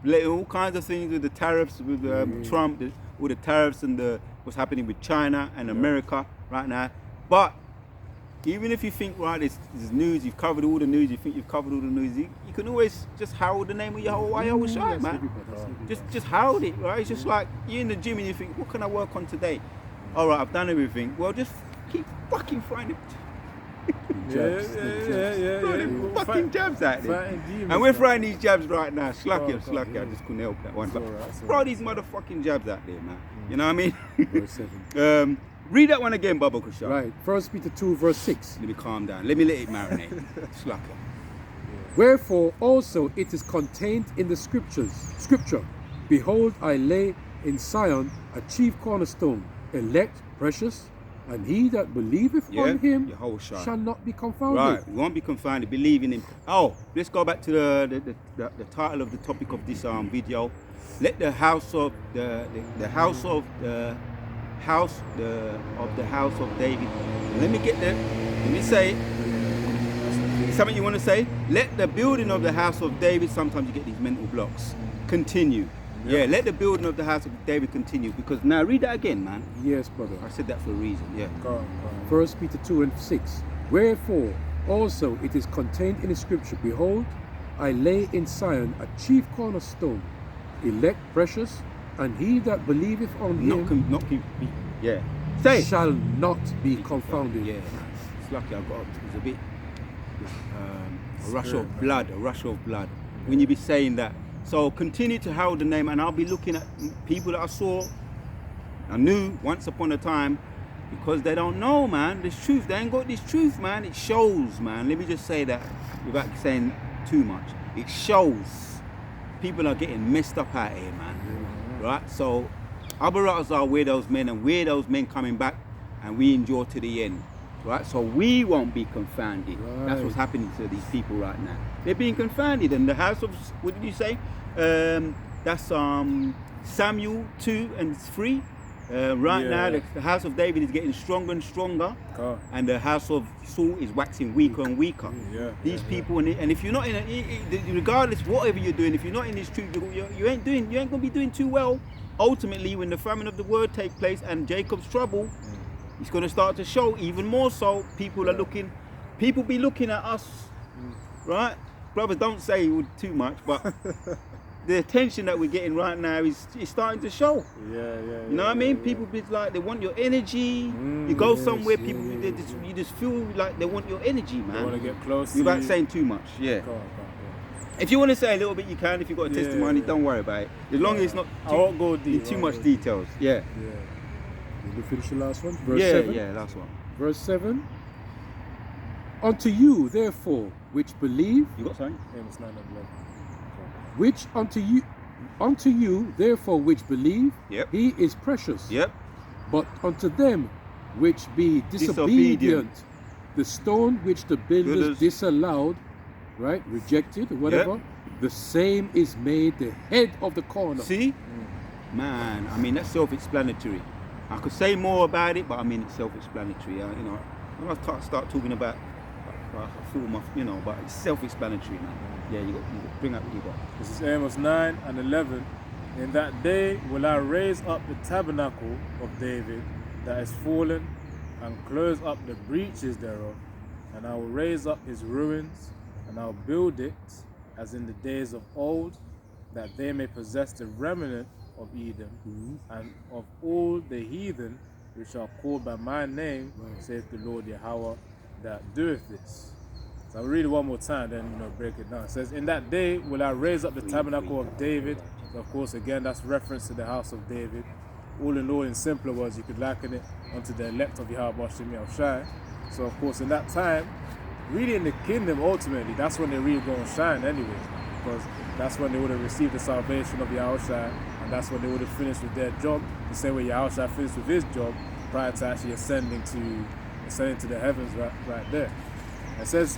all kinds of things with the tariffs, with Trump, with the tariffs and what's happening with China and America right now. But even if you think, right, there's news, you've covered all the news, you think you've covered all the news, you can always just herald the name of Yahushua, man. Just herald it, right? It's just like you're in the gym and you think, what can I work on today? All right, I've done everything. Well, just keep fucking throwing it. Fucking jabs out there. And we're throwing these jabs right now. Slacky, I just couldn't help that one. But throw these motherfucking jabs out there, man. You know what I mean? Verse 7. Read that one again, Baba Kusha. Right, 1 Peter 2, verse 6. Let me calm down. Let me let it marinate. Slacker. Wherefore also it is contained in the scripture, behold, I lay in Zion a chief cornerstone, elect, precious, and he that believeth on him shall not be confounded. Right, we won't be confounded. Believe in him. Oh, let's go back to the title of the topic of this video. Let the house of the house of David. Let me say it. Something you want to say? Let the building of the house of David. Sometimes you get these mental blocks. Continue. Yeah, let the building of the house of David continue. Because now read that again, man. Yes, brother. I said that for a reason. Yeah. Go on. 1 Peter 2 and 6. Wherefore also it is contained in the scripture, behold, I lay in Zion a chief cornerstone, elect, precious, and he that believeth on him shall not be confounded. Yeah, it's lucky I got it was a bit a rush of blood when you be saying that. So continue to herald the name, and I'll be looking at people that I knew once upon a time, because they don't know, man, this truth. They ain't got this truth, man. It shows, man. Let me just say that without saying too much. It shows. People are getting messed up out here, man. Right? So Abaras are those men, and we're those men coming back, and we endure to the end. Right? So we won't be confounded. Right. That's what's happening to these people right now. They're being confounded. And the house of, what did you say? That's Samuel 2 and 3. Now the house of David is getting stronger and stronger, and the house of Saul is waxing weaker and weaker. These people, and if you're not in it, regardless whatever you're doing, if you're not in this truth, you ain't gonna be doing too well. Ultimately, when the famine of the word take place and Jacob's trouble, it's gonna start to show even more so. People be looking at us, right? Brothers, don't say too much, but the attention that we're getting right now is starting to show. You know what I mean? People be like, they want your energy. You go somewhere, people you just feel like they want your energy, man. They want to get close. Without saying too much. Yeah. If you want to say a little bit, you can. If you've got a testimony, don't worry about it. As long as it's not I won't go deep. too much details. Yeah. Did we finish the last one? Verse 7? Yeah, last one. Verse 7. unto you, therefore, which believe, You got something? Amos 9 and 11. which unto you, therefore, which believe, Yep. he is precious. Yep. But unto them which be Disobedient. disobedient, the stone which the builders Builders. disallowed, right, rejected, whatever, the same is made the head of the corner. See? Man, I mean, that's self-explanatory. I could say more about it, but I mean, it's self-explanatory. You know, when I start talking about, I feel my, you know, but it's self-explanatory, man. Yeah, you got bring up what you got. This is Amos 9 and 11. In that day will I raise up the tabernacle of David that is fallen, and close up the breaches thereof, and I will raise up his ruins, and I will build it as in the days of old, that they may possess the remnant of Edom, and of all the heathen which are called by my name, saith the Lord Yahweh, that doeth this. So I'll read it one more time, then break it down. It says, in that day will I raise up the tabernacle of David. So of course, again, that's reference to the house of David. All in all, in simpler words, you could liken it unto the elect of Yahweh Shai. So of course, in that time, really in the kingdom, ultimately, that's when they really go and shine anyways, because that's when they would have received the salvation of Yahushua, and that's when they would have finished with their job, the same way Yahushua finished with his job prior to actually ascending to the heavens right there. It says,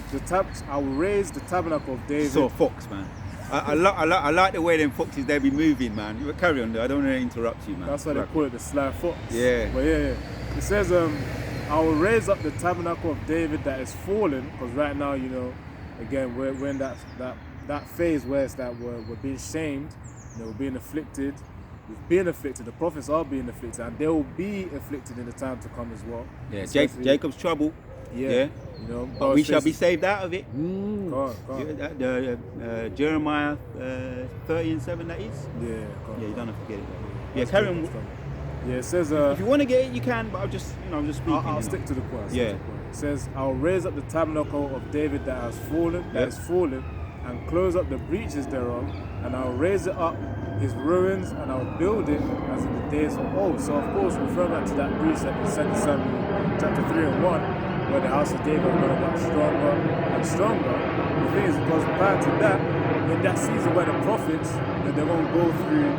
I will raise the tabernacle of David. So fox, man. I like the way them foxes they be moving, man. You carry on though. I don't want to interrupt you, man. That's why they call it the sly fox. Yeah. But yeah. It says, I will raise up the tabernacle of David that is fallen, because right now, again, we're in that phase where it's that we're being shamed, we're being afflicted. We've been afflicted. The prophets are being afflicted, and they will be afflicted in the time to come as well. Yeah, Jacob's trouble. Yeah. But we shall be saved out of it. Go on. Jeremiah 30:7, that is. Yeah, yeah, you don't have to get it. Yeah, carry on. Yeah, it says. If you want to get it, you can. But I'm just speaking. I'll stick to the point. Yeah. It says, "I'll raise up the tabernacle of David that has fallen, and close up the breaches thereof, and I'll raise it up his ruins, and I'll build it as in the days of old." So of course, referring back to that precept in 2 Samuel chapter 3 and 1, where the house of David is going to get stronger and stronger. The thing is, because prior to that, in that season where the prophets, they're going to go through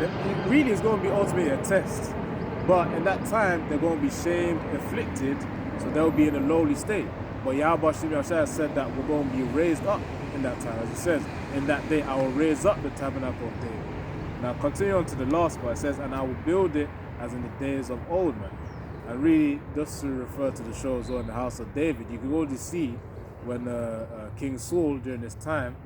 it really is going to be ultimately a test. But in that time, they're going to be shamed, afflicted, so they'll be in a lowly state. But Yahweh Shai said that we're going to be raised up in that time. As it says, in that day I will raise up the tabernacle of David. Now continue on to the last part. It says, and I will build it as in the days of old, man. And really, just to refer to the shows on the house of David, you can already see when King Saul, during this time,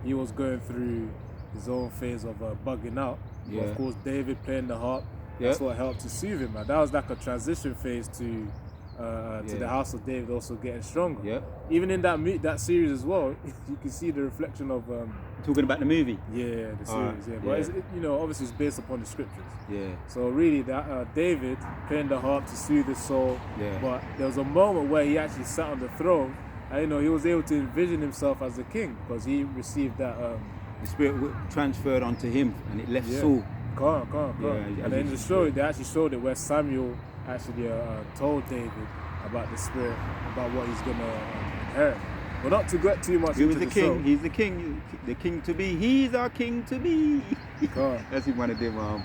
he was going through his own phase of bugging out. Yeah. But of course, David playing the harp, that's what helped to soothe him, man. That was like a transition phase to the house of David also getting stronger. Yeah. Even in that series as well, you can see the reflection of talking about the movie. Yeah, the series. But it's, obviously it's based upon the scriptures. Yeah. So really, that David playing the harp to soothe his soul. Yeah. But there was a moment where he actually sat on the throne, and he was able to envision himself as a king because he received that. The spirit transferred onto him, and it left Saul. Come on. Yeah, and then they actually showed it where Samuel actually told David about the spirit, about what he's going to inherit. But not to get too much into the king. show. He's the king. The king to be. He's our king to be. That's in one of them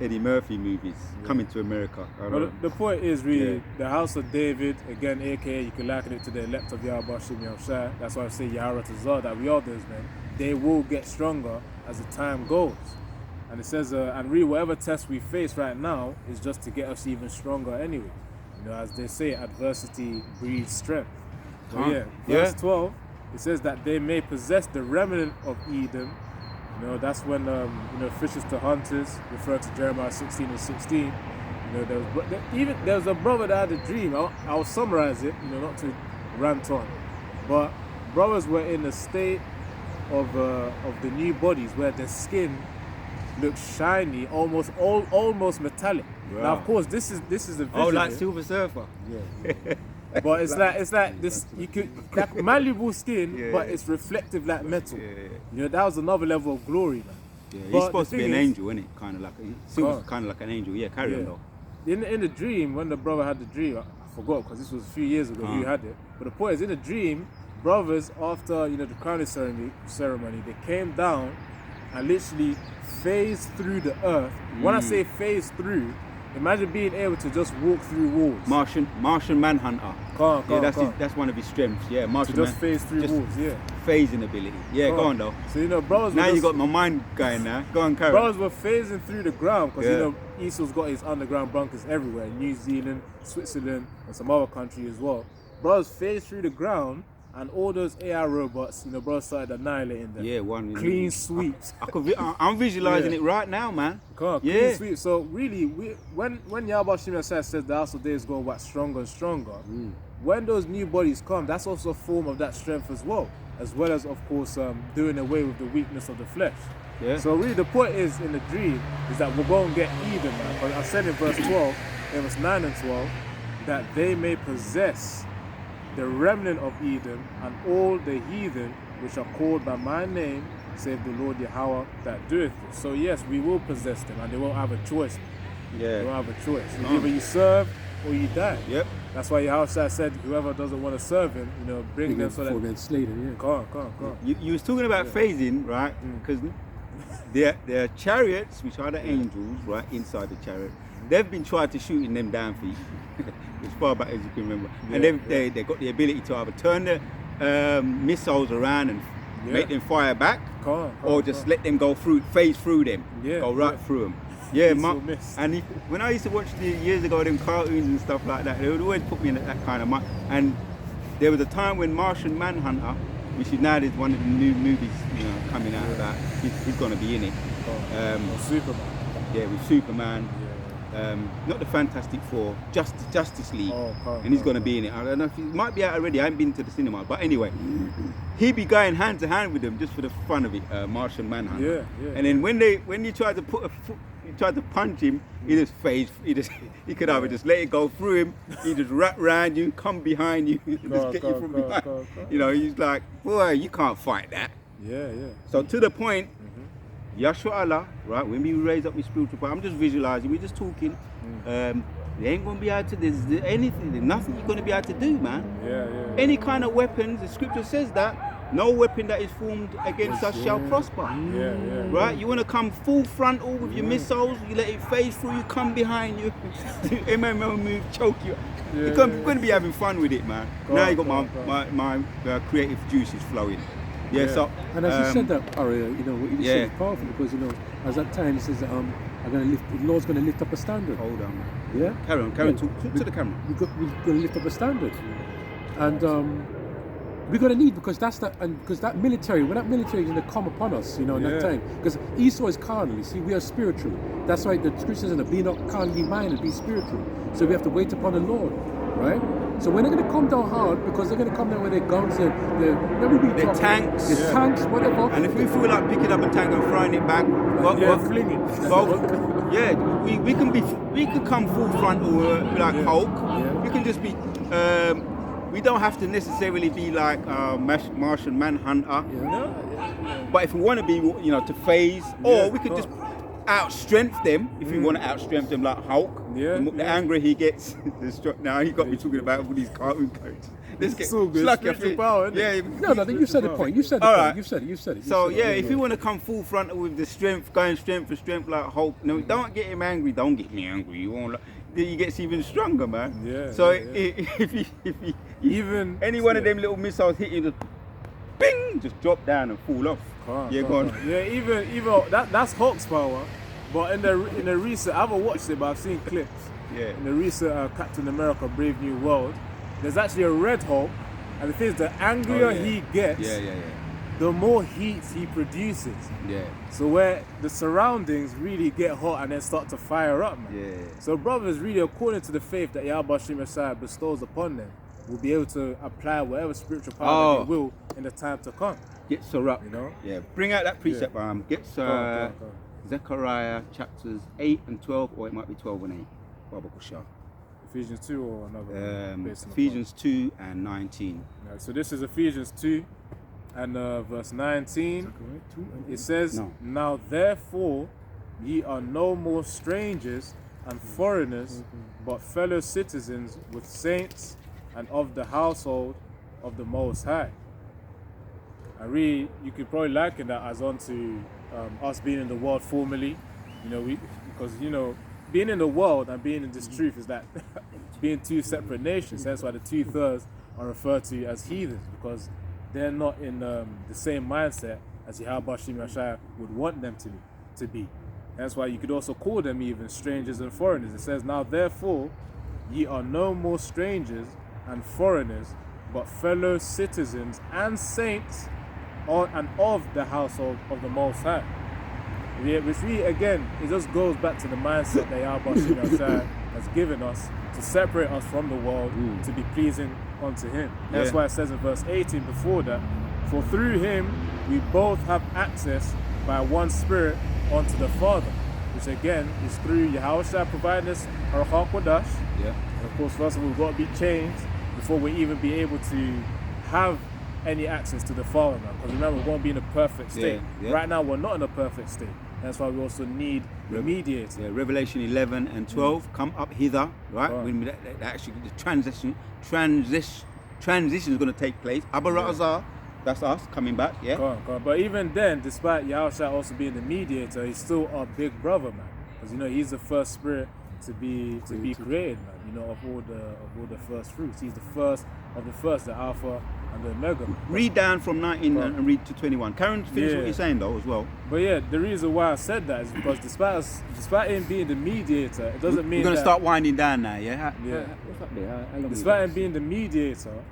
Eddie Murphy movies, Coming to America. But the point is really, the house of David, again, aka you can liken it to the elect of Yahweh Shai. That's why I say Yahweh Tazar, that we are those men. They will get stronger as the time goes. And it says, and really whatever test we face right now is just to get us even stronger anyway. As they say, adversity breeds strength. So verse 12, it says that they may possess the remnant of Edom. That's when fishers to hunters, refer to Jeremiah 16 and 16. There was a brother that had a dream. I'll summarize it, not to rant on. But brothers were in a state of the new bodies where their skin looks shiny, almost metallic. Wow. Now, of course, this is a vision. Oh, like Silver Surfer. Yeah. But it's like this. You could like malleable skin, but it's reflective like metal. Yeah. That was another level of glory, man. Yeah, he's supposed to be an angel, isn't it? Kind of like Silver's kind of like an angel. Yeah, carry on though. In the dream, when the brother had the dream, I forgot because this was a few years ago who Uh-huh. had it. But the point is, in the dream, brothers, after the crowning ceremony, they came down and literally phased through the earth. When I say phase through, imagine being able to just walk through walls. Martian Manhunter. That's one of his strengths. Yeah, to Martian just phase through walls, yeah. phasing ability. Yeah, go on though. So brothers. Now you got my mind going now. Go on, carry on. Brothers were phasing through the ground because Esau's got his underground bunkers everywhere, New Zealand, Switzerland, and some other country as well. Brothers phased through the ground, and all those AI robots, brothers started annihilating them. Yeah, one clean sweeps. I'm visualizing it right now, man. Clean sweeps. So really, when Yahweh Shimon says the house of days go wax stronger and stronger, when those new bodies come, that's also a form of that strength as well as of course doing away with the weakness of the flesh. Yeah. So really, the point is in the dream is that we're going to get Eden, man. But I said in verse 12, in verse 9 and 12, that they may possess the remnant of Eden and all the heathen which are called by my name, save the Lord Yahweh that doeth this. So yes, we will possess them, and they won't have a choice. Yeah. They won't have a choice. Either you serve or you die. Yep. That's why Yahweh said, whoever doesn't want to serve him, bring them so that. Then slay them, Come on. You was talking about phasing, right? Because their chariots, which are the angels, right, inside the chariot, they've been trying to shooting them down for you. As far back as you can remember. And they've got the ability to either turn the missiles around and make them fire back, or just let them go through, phase through them, go right through them. Yeah, and when I used to watch years ago them cartoons and stuff like that, they would always put me in that kind of mind. And there was a time when Martian Manhunter, which is now one of the new movies coming out about, he's going to be in it. Superman. Yeah, with Superman. Not the Fantastic Four, Justice League, and he's going to be in it. I don't know if he might be out already. I haven't been to the cinema, but anyway, he'd be going hand to hand with them just for the fun of it. Martian Manhunter. Yeah. And then when you tried to punch him, he just phased. He could either just let it go through him. He just wrap around you, come behind you, just get you from behind. He's like, boy, you can't fight that. Yeah. So to the point. Yahshua Allah, right, when we raise up with spiritual power, I'm just visualizing, we're just talking, they ain't going to be able to, there's nothing you're going to be able to do, man. Yeah. Any kind of weapons, the scripture says that, no weapon that is formed against us shall prosper. Yeah. Right, you want to come full frontal with your missiles, you let it phase through you, come behind you, MMO move, choke you. You're going to be having fun with it, man. Now you got my creative juices flowing. Yeah, so and as you said that, Aria, it's so powerful because as that time it says that the Lord's going to lift up a standard. Hold on, man. Yeah. Carry on. Talk to the camera. We're going to lift up a standard, and we're going to need because that military, when that military is going to come upon us, in that time, because Esau is carnal. You see, we are spiritual. That's why the scripture says, "Be not carnally minded, be spiritual." So we have to wait upon the Lord, right? So when they're going to come down hard, because they're going to come down with their guns, their tanks, whatever. And if we feel like picking up a tank and throwing it back, fling it. We could come full frontal like Hulk. Yeah. We can just be. We don't have to necessarily be like Martian Manhunter. Yeah. But if we want to be, to phase, or we could just outstrength them if you want to outstrength them like Hulk. The angrier he gets, now he got me talking about all these cartoon characters. It's so good. Spiritual power, isn't it? No, I think you said the point. You said the point. You said it. So if you want to come full frontal with the strength, going strength for strength like Hulk, don't get him angry. Don't get me angry. You won't. Then he gets even stronger, man. Yeah. So if he even any one of them little missiles hit you, just bing, just drop down and fall off. Go on. Yeah, even that's Hulk's power. But in the recent, I haven't watched it, but I've seen clips. Yeah. In the recent Captain America: Brave New World, there's actually a Red Hulk, and the thing is, the angrier he gets, the more heat he produces. Yeah. So where the surroundings really get hot and then start to fire up, man. Yeah. So brothers, really, according to the faith that Yahweh Messiah bestows upon them, will be able to apply whatever spiritual power that they will in the time to come. Get Sirach. Yeah. Bring out that precept, Get Go. Zechariah chapters 8 and 12, or it might be 12 and 8. Baba Kusha. Ephesians 2 or another? Ephesians 2 and 19. Right, so this is Ephesians 2 and verse 19. It says, Now therefore ye are no more strangers and foreigners, but fellow citizens with saints and of the household of the Most High. And really, you could probably liken that as on to us being in the world formerly, because being in the world and being in this truth is that being two separate nations. That's why the 2/3 are referred to as heathens, because they're not in the same mindset as Yahweh Shem Yashai would want them to be. That's why you could also call them even strangers and foreigners. It says, now therefore, ye are no more strangers and foreigners, but fellow citizens and saints and of the household of the Most High. Which again, it just goes back to the mindset that Yahweh Shem Yashai has given us to separate us from the world, to be pleasing unto Him. That's why it says in verse 18 before that, for through Him we both have access by one Spirit unto the Father, which again is through Yahushua providing us Ruach HaKodesh. Yeah. And of course, first of all, we've got to be changed before we even be able to have any access to the Father now. Because remember, we're going to be in a perfect state. Yeah. Right now, we're not in a perfect state. That's why we also need the mediator. Yeah, Revelation 11 and 12, come up hither, right? Right. When actually the transition is going to take place. Abba Razah, that's us coming back, yeah? Go on. But even then, despite Yahushua also being the mediator, he's still our big brother, man. Because he's the first spirit to be created, man. Of all the first fruits. He's the first of the first, the Alpha and the Omega. Read down from 19 and read to 21. Karen, finish what you're saying though as well. But yeah, the reason why I said that is because despite him being the mediator, it doesn't mean we're going to that, start winding down now, yeah? What's up there? How long despite him being the mediator,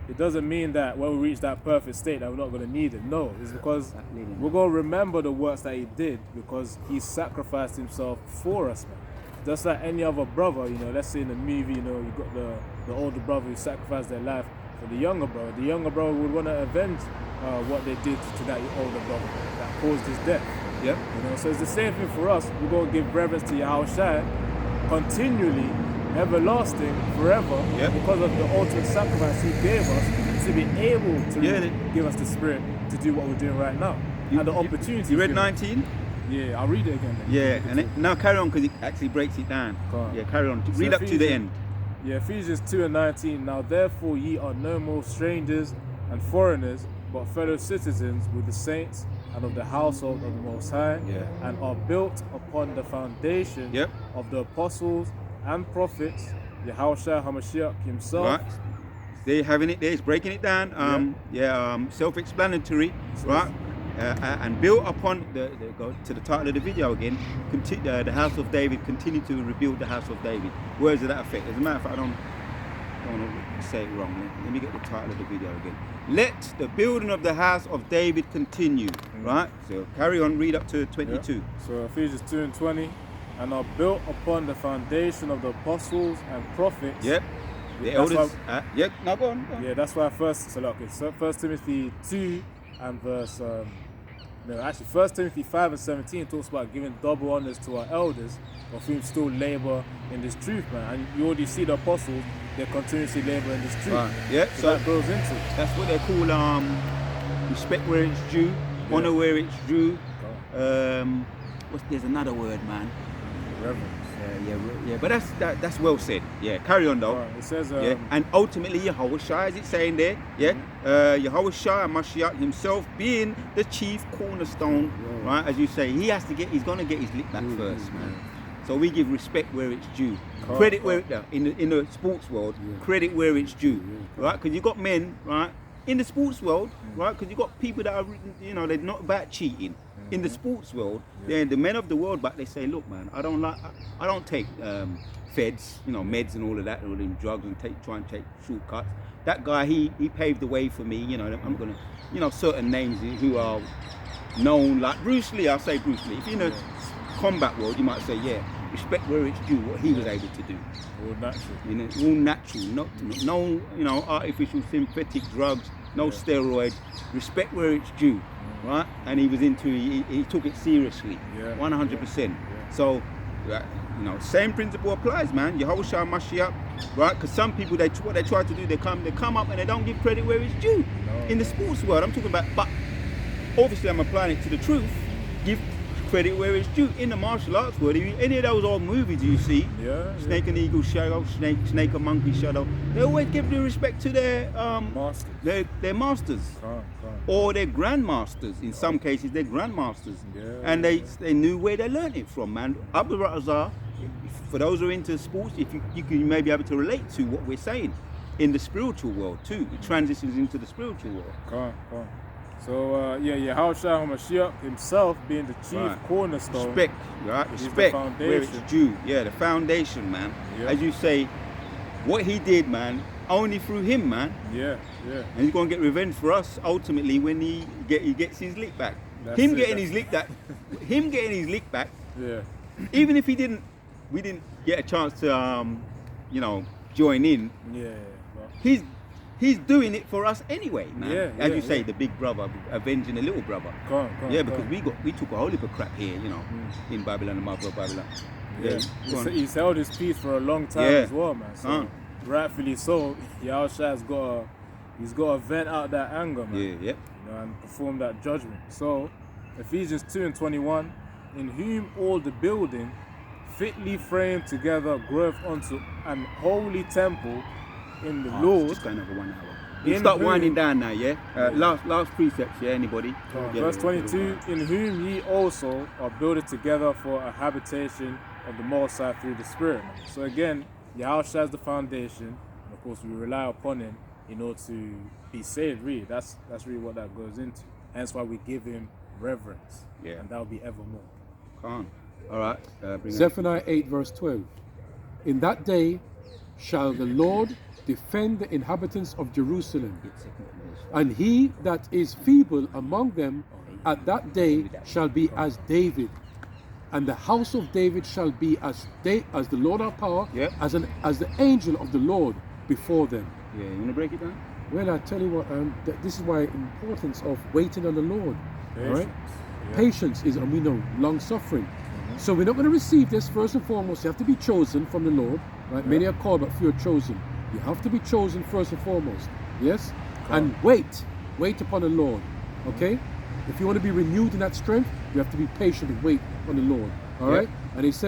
it doesn't mean that when we reach that perfect state that we're not going to need it. No, it's because we're going to remember the works that he did, because he sacrificed himself for us, man. Just like any other brother, let's say in the movie, you got the older brother who sacrificed their life for the younger brother. The younger brother would want to avenge what they did to that older brother that caused his death. Yep. So it's the same thing for us. We're going to give reverence to Yahushua continually, everlasting, forever, because of the ultimate sacrifice he gave us to be able to give us the spirit to do what we're doing right now. And the opportunity. You read 19? Yeah, I'll read it again then. Yeah, and now carry on, because it actually breaks it down. Yeah, carry on. Read up to the end. Yeah, Ephesians 2 and 19. Now therefore ye are no more strangers and foreigners, but fellow citizens with the saints and of the household of the Most High, and are built upon the foundation of the apostles and prophets, Yahushua HaMashiach himself. Right. There, having it there, it's breaking it down. Self-explanatory, right? And built upon go to the title of the video again. The house of David, continue to rebuild the house of David. Words of that effect. As a matter of fact, I don't want to say it wrong. Let me get the title of the video again. Let the building of the house of David continue. Right. So carry on. Read up to 22. So Ephesians 2 and 20, and are built upon the foundation of the apostles and prophets. Yep. The elders. Now go on. Yeah, that's why First Timothy 2 and verse. First Timothy 5 and 17 talks about giving double honors to our elders, of whom still labor in this truth, man. And you already see the apostles, they continuously labor in this truth. Right. Yeah. So that goes into it. That's what they call respect where it's due, honor where it's due. There's another word, man. Reverence. Yeah. But that's well said. Yeah. Carry on though. Right. It says. And ultimately, Yahushua, is it saying there? Yeah. Yahushua Mashiach himself being the chief cornerstone, right? As you say, he's going to get his lick back first, man. So we give respect where it's due, credit where in the sports world, credit where it's due, right? Because you got men, right, in the sports world, right? Because you got people that are, they're not about cheating. In the sports world, they're the men of the world, but they say, look, man, I don't take feds, meds and all of that, all them drugs, and try and take shortcuts. That guy, he paved the way for me. I'm gonna, certain names who are known, like Bruce Lee. I'll say Bruce Lee. If you're in the combat world, you might say, respect where it's due, what he was able to do. All natural. All natural, no artificial synthetic drugs, no steroids. Respect where it's due, right? And he was he took it seriously, 100%. So, same principle applies, man. Yahushua Mashiach, right? Because some people, what they try to do, they come up and they don't give credit where it's due. In the sports world, I'm talking about, but obviously I'm applying it to the truth. Give credit where it's due. In the martial arts world, if any of those old movies you see, Yeah. Snake and Eagle shadow, snake and monkey shadow, they always give the respect to their Masters. their masters. Can't. Or their grandmasters. In some cases, they're grandmasters. Yeah, And they knew where they learned it from, man. Abdul Razak, for those who are into sports, if you can maybe able to relate to what we're saying in the spiritual world too. It transitions into the spiritual world. Can't. So Yahushua HaMashiach himself being the chief Right. cornerstone. Respect, right? He's the Respect where it's foundation. due. Yeah, the foundation, man. Yeah. As you say, what he did, man, only through him, man. Yeah. And he's gonna get revenge for us ultimately when he gets his lick back. That's Him it, getting that's- his lick back, him getting his lick back. Yeah. Even if we didn't get a chance to join in. Yeah. Well, He's doing it for us anyway, man. Yeah, As yeah, you say, yeah. the big brother avenging the little brother. can't. Yeah, because we took a whole heap of crap here, in Babylon, the mother of Babylon. Yeah. go on. He's held his peace for a long time Yeah. as well, man. So Can't. rightfully so, Yahushua's got to vent out that anger, man. Yeah. And perform that judgment. So Ephesians 2:21, in whom all the building fitly framed together groweth unto an holy temple in the Lord. Just going over 1 hour. You In start whom- winding down now, yeah? Last precepts, yeah, anybody? Yeah, Verse yeah, 22, in whom ye also are builded together for a habitation of the Most High through the Spirit. So again, Yahushua is the foundation, and of course we rely upon him in order to be saved, really. That's really what that goes into. Hence why we give him reverence. Yeah. And that will be evermore. Can't. All right. Bring it. Zephaniah 8 verse 12. In that day shall the Lord defend the inhabitants of Jerusalem, and he that is feeble among them at that day shall be as David, and the house of David shall be as the Lord our power, Yep. as the angel of the Lord before them. Yeah, you want to break it down? Well, I tell you what, this is why importance of waiting on the Lord. All right? Yeah. Patience is, and we know, long suffering. So we're not going to receive this. First and foremost, you have to be chosen from the Lord. Right? Many are called, but few are chosen. You have to be chosen first and foremost. Yes? And wait upon the Lord. Okay? If you want to be renewed in that strength, you have to be patient and wait on the Lord. All right? And he said,